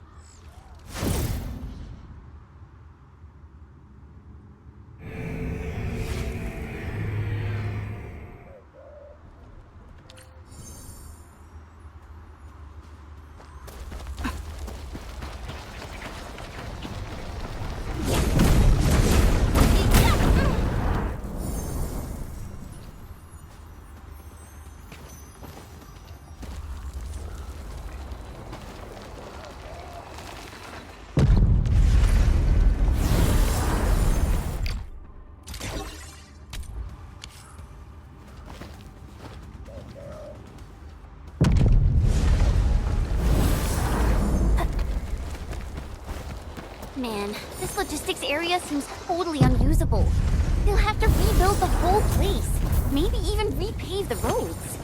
Man, this logistics area seems totally unusable. They'll have to rebuild the whole place. Maybe even repave the roads.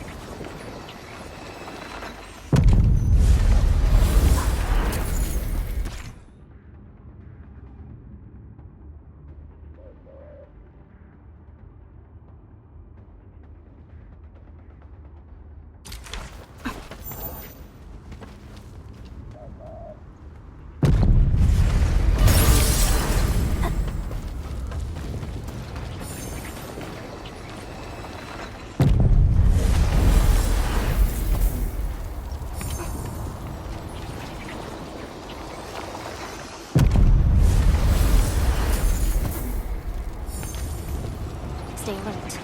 Stay alert.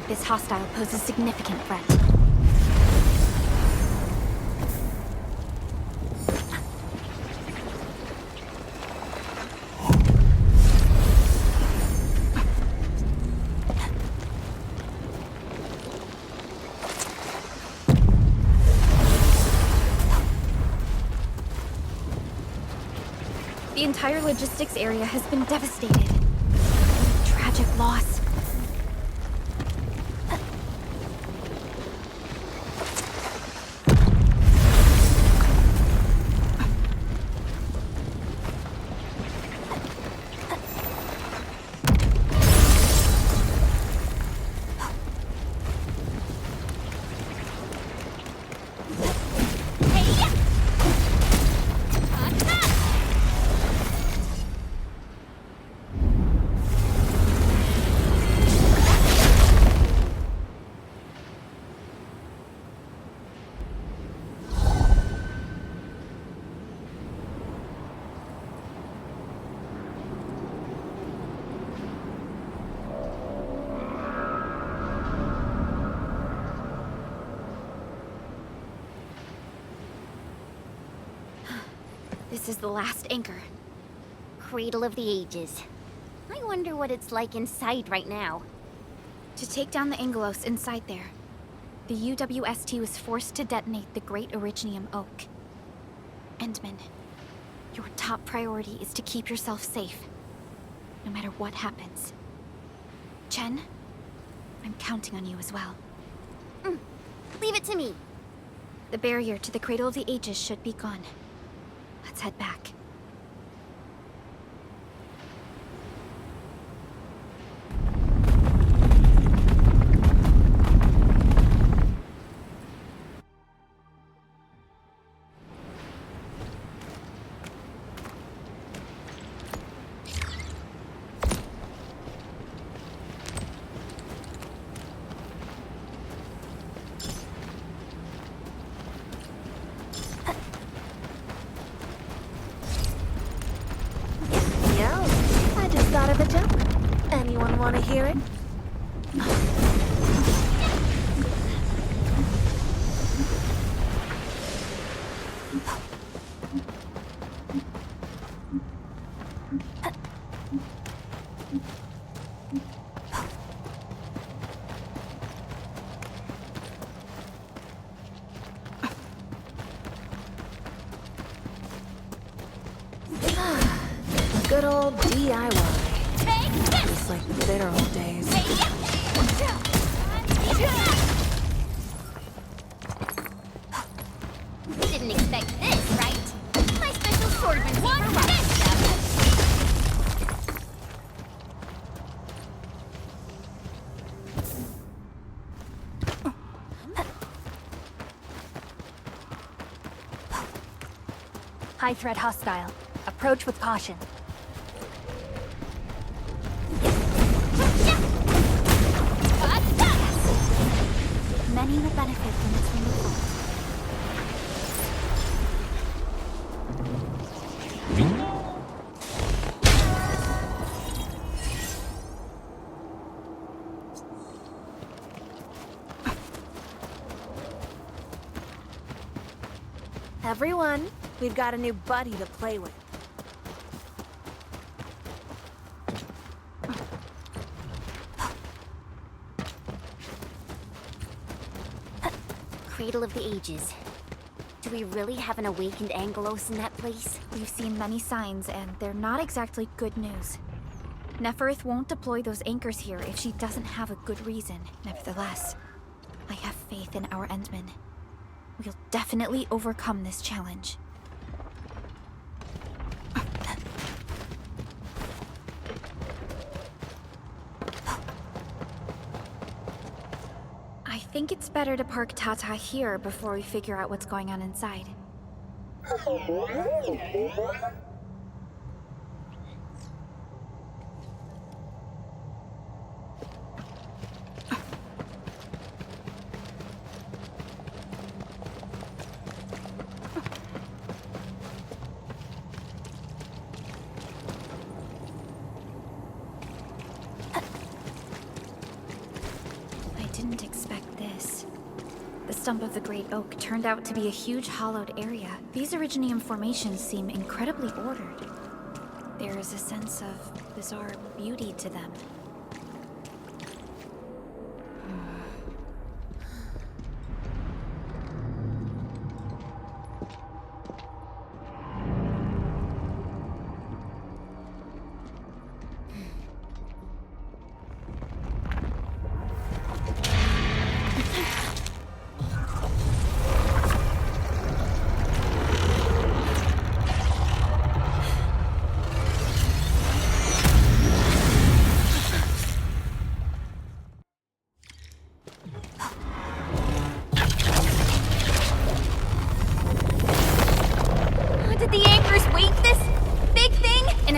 This hostile poses significant threat. The entire logistics area has been devastated. Tragic loss. This is the last anchor. Cradle of the Ages. I wonder what it's like inside right now. To take down the Angelos inside there, the UWST was forced to detonate the Great Originium Oak. Endman, your top priority is to keep yourself safe, no matter what happens. Chen, I'm counting on you as well. Leave it to me. The barrier to the Cradle of the Ages should be gone. Let's head back. Thought of a joke. Anyone want to hear it? Good old DIY. Just like the bitter old days. Didn't expect this, right? My special swordman for rough stuff. High threat hostile. Approach with caution. Many will benefit from its removal. Everyone, we've got a new buddy to play with. Cradle of the Ages. Do we really have an awakened Angelos in that place? We've seen many signs, and they're not exactly good news. Neferith won't deploy those anchors here if she doesn't have a good reason. Nevertheless, I have faith in our Endmen. We'll definitely overcome this challenge. I think it's better to park Tata here before we figure out what's going on inside. Didn't expect this. The stump of the great oak turned out to be a huge hollowed area. These Originium formations seem incredibly ordered. There is a sense of bizarre beauty to them.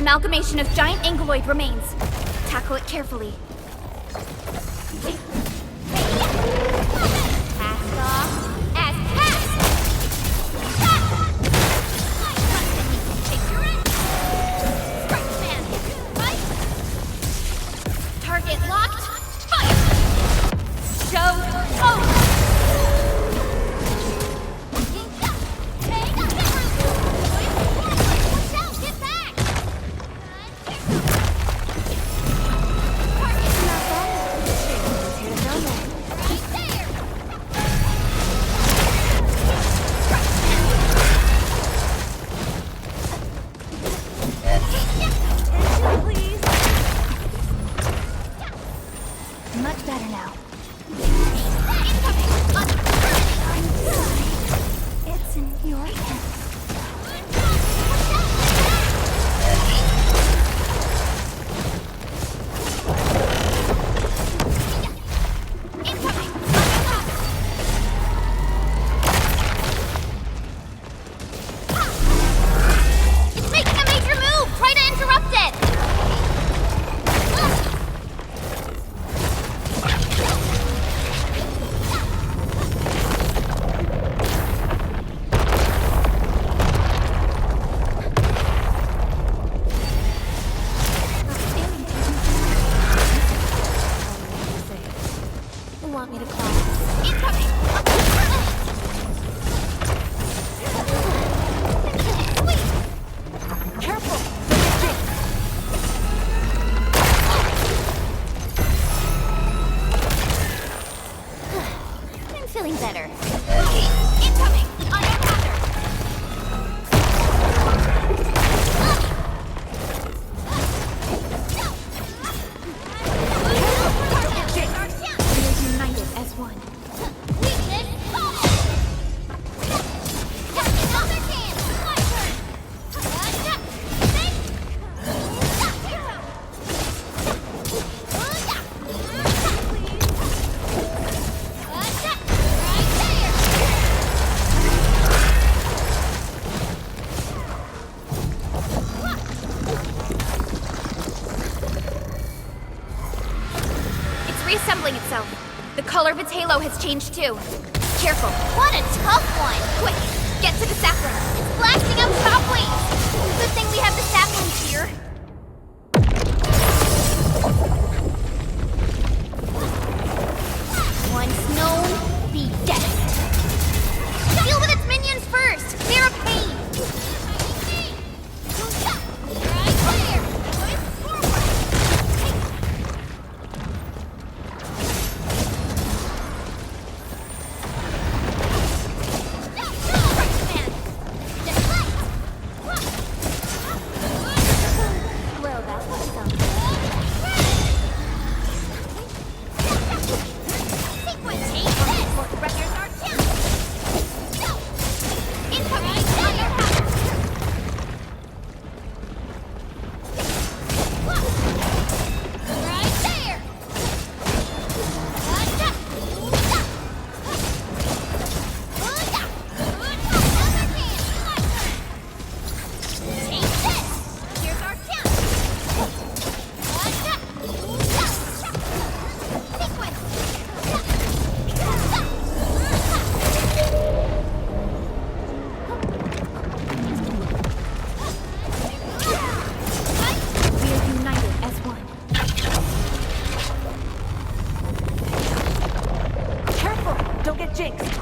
Amalgamation of giant angeloid remains. Tackle it carefully. Cast off as cast! Picture it! Sportsman! Right? Target locked! Fire! Show over! reassembling itself. The color of its halo has changed too. Careful. What a tough one! Quick, get to the sapling. It's blasting out shockwaves! Good thing we have the saplings here. Once known, be dead. Deal with its minions first! They're a pain! Right there! Well, that was something. Sequence, take this! Wreckers are down! Incoming! Right there! Take this! Here's our chance! We are united as one. Careful! Don't get jinxed!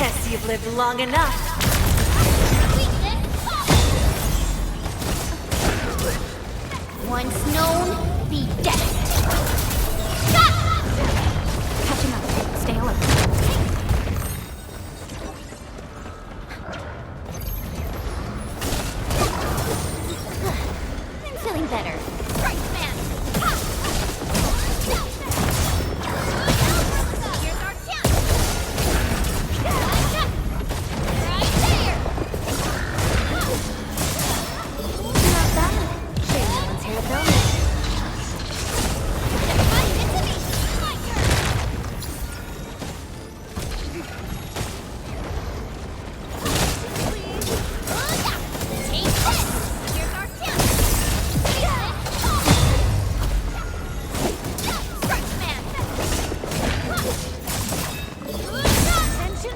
Guess you've lived long enough. Once known, be dead. Catching up. Stay alert. I'm feeling better. Right, man. Here's our chance. Right there. Not bad. Shame no one's here to film it. Into me. My turn. Take this. Here's our chance. Stretch man. Attention,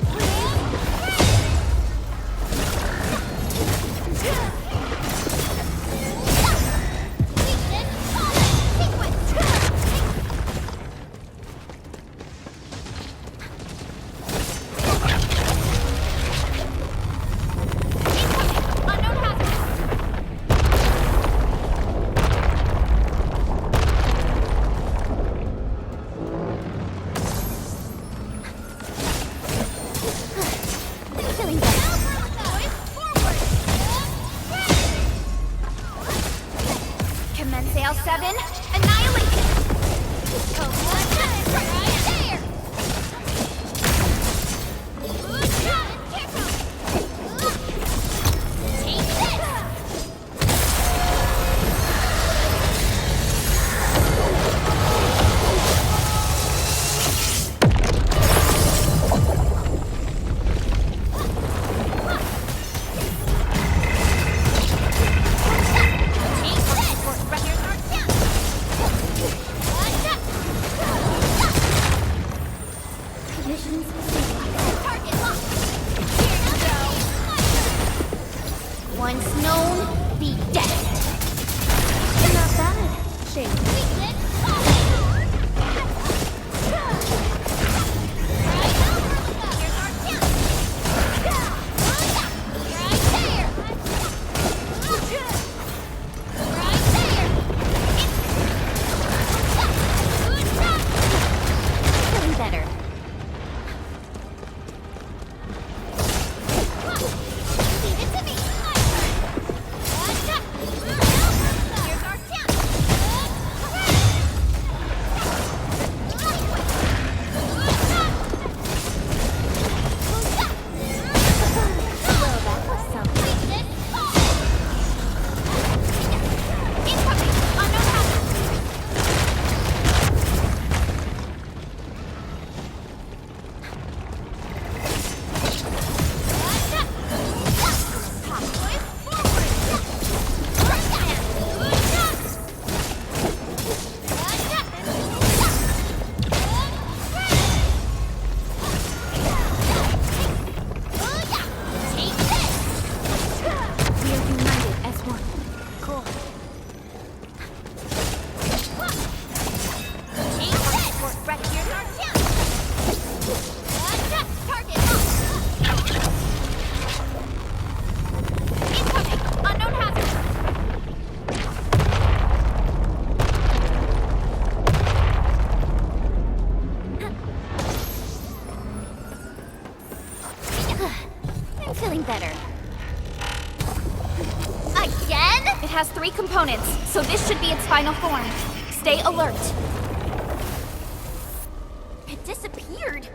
unknown hazard. I'm feeling better. Commence AL7. Annihilate! Right there. Take this. Take this. Wreckers are Once known, be dead. Not bad. Shame. Feeling better. Leave it to me. Here's our chance. Well, that was something. Incoming! Unknown hazard! We are united as one. Cool. I'm feeling better. Again? It has 3 components, so this should be its final form. Stay alert. It disappeared.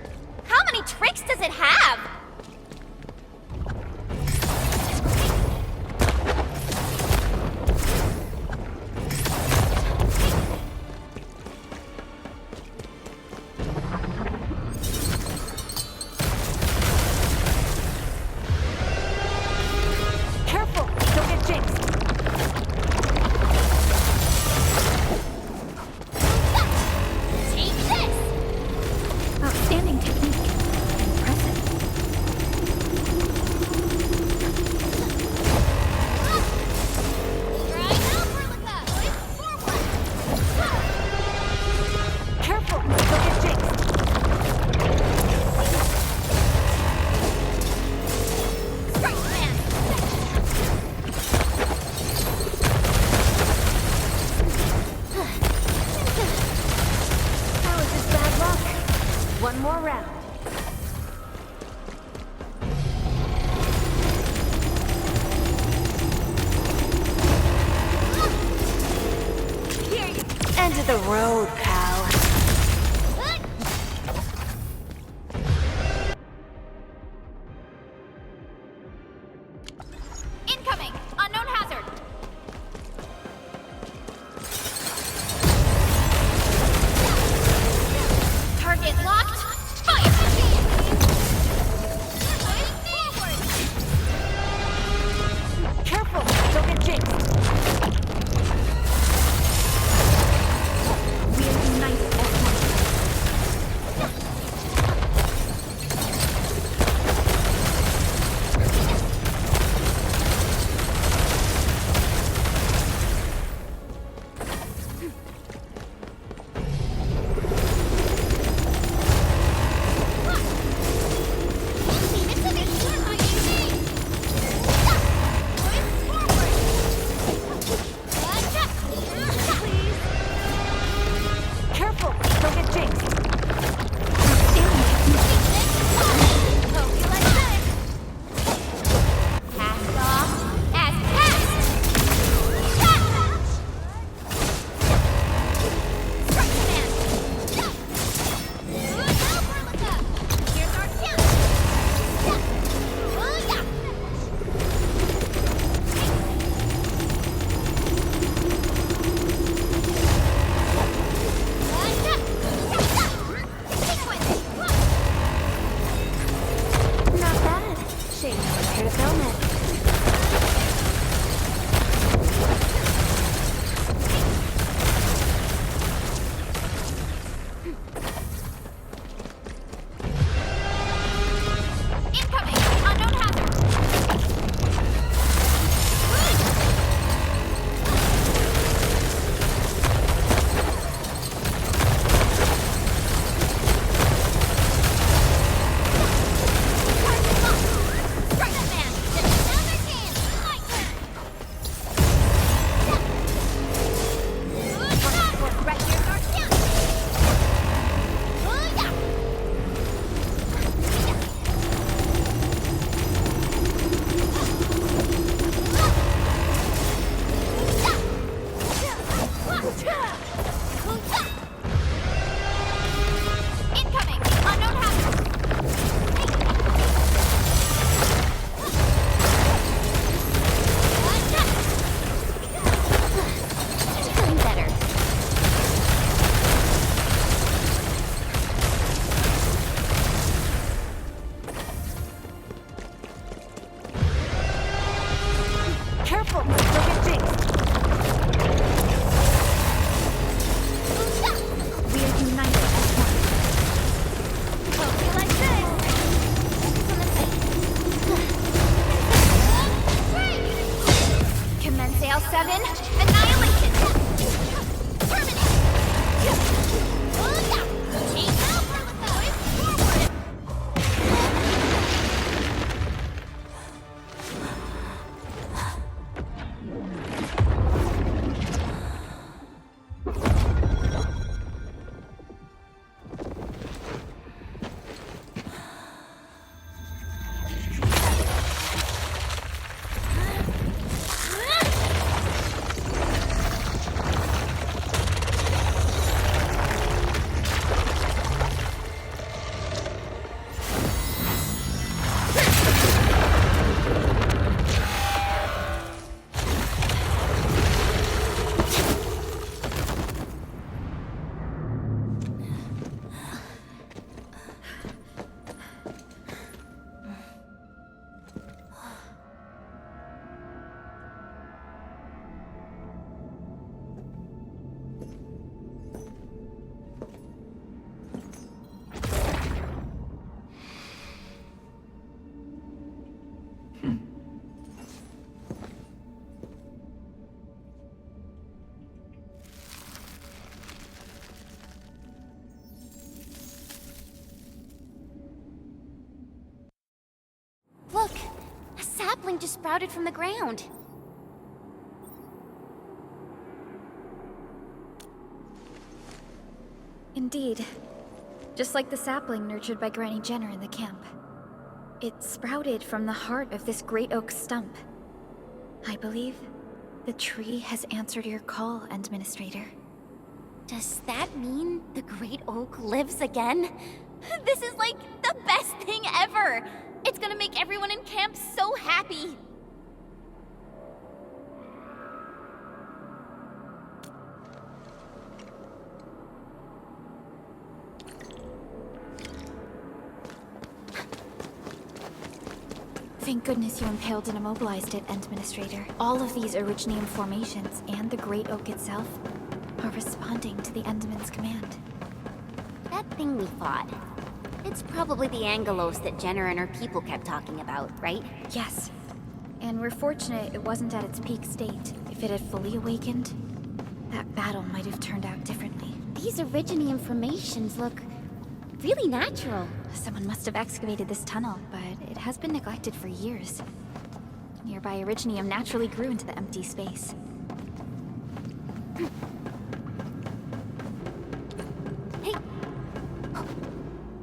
How many tricks does it have? Careful! Don't get jinxed! Take this! Outstanding technique. Impressive. Careful! Don't get jinxed! How is this bad luck? One more round. End of the road, pal. Incoming! Unknown hazard! Target locked! Fire! Careful! Don't get jinxed! We are Careful! Don't get jinxed! We are united as one. Hope you like this! Commence AL7, annihilation! Terminate! Take out boys forward! Look! A sapling just sprouted from the ground. Indeed. Just like the sapling nurtured by Granny Jenner in the camp. It sprouted from the heart of this great oak stump. I believe the tree has answered your call, Administrator. Does that mean the Great Oak lives again? This is like the best thing ever! It's gonna make everyone in camp so happy! Thank goodness you impaled and immobilized it, Administrator. All of these Originium formations and the Great Oak itself are responding to the Endman's command. That thing we fought. It's probably the Angelos that Jenner and her people kept talking about, right? Yes. And we're fortunate it wasn't at its peak state. If it had fully awakened, that battle might have turned out differently. These Originium formations look really natural. Someone must have excavated this tunnel, but it has been neglected for years. Nearby Originium naturally grew into the empty space. Hey!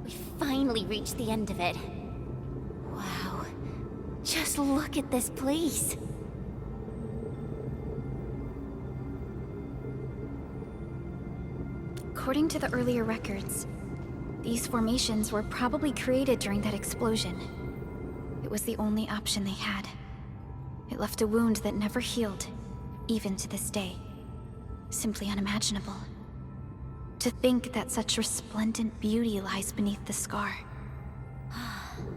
We finally reached the end of it. Wow. Just look at this place. According to the earlier records, these formations were probably created during that explosion. It was the only option they had. It left a wound that never healed, even to this day. Simply unimaginable. To think that such resplendent beauty lies beneath the scar.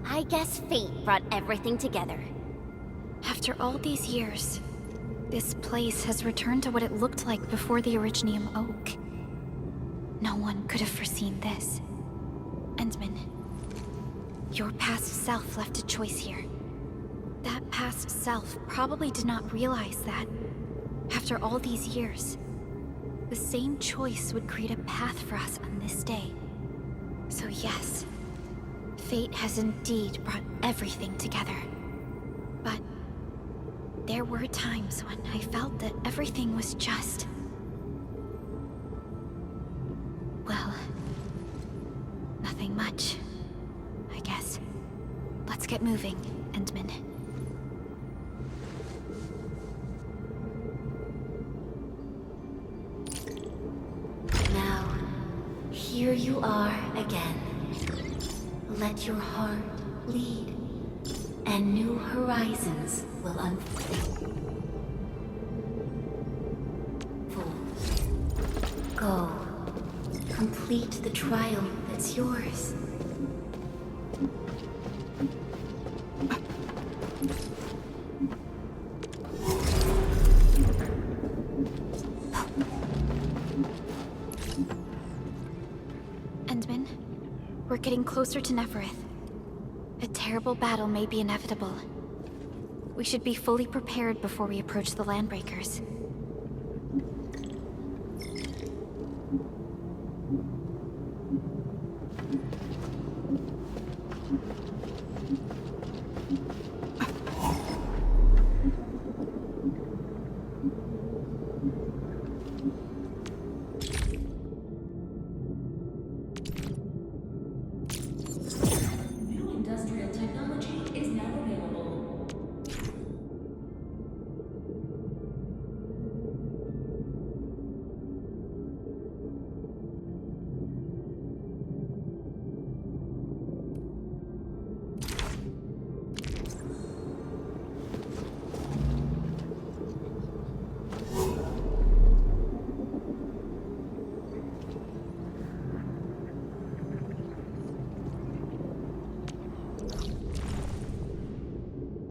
I guess fate brought everything together. After all these years, this place has returned to what it looked like before the Originium Oak. No one could have foreseen this. Endman, your past self left a choice here. That past self probably did not realize that, after all these years, the same choice would create a path for us on this day. So yes, fate has indeed brought everything together. But there were times when I felt that everything was just... well... nothing much, I guess. Let's get moving, Endman. Now, here you are again. Let your heart lead, and new horizons will unfold. Go. Complete the trial that's yours. getting closer to Neferith. A terrible battle may be inevitable. We should be fully prepared before we approach the Landbreakers.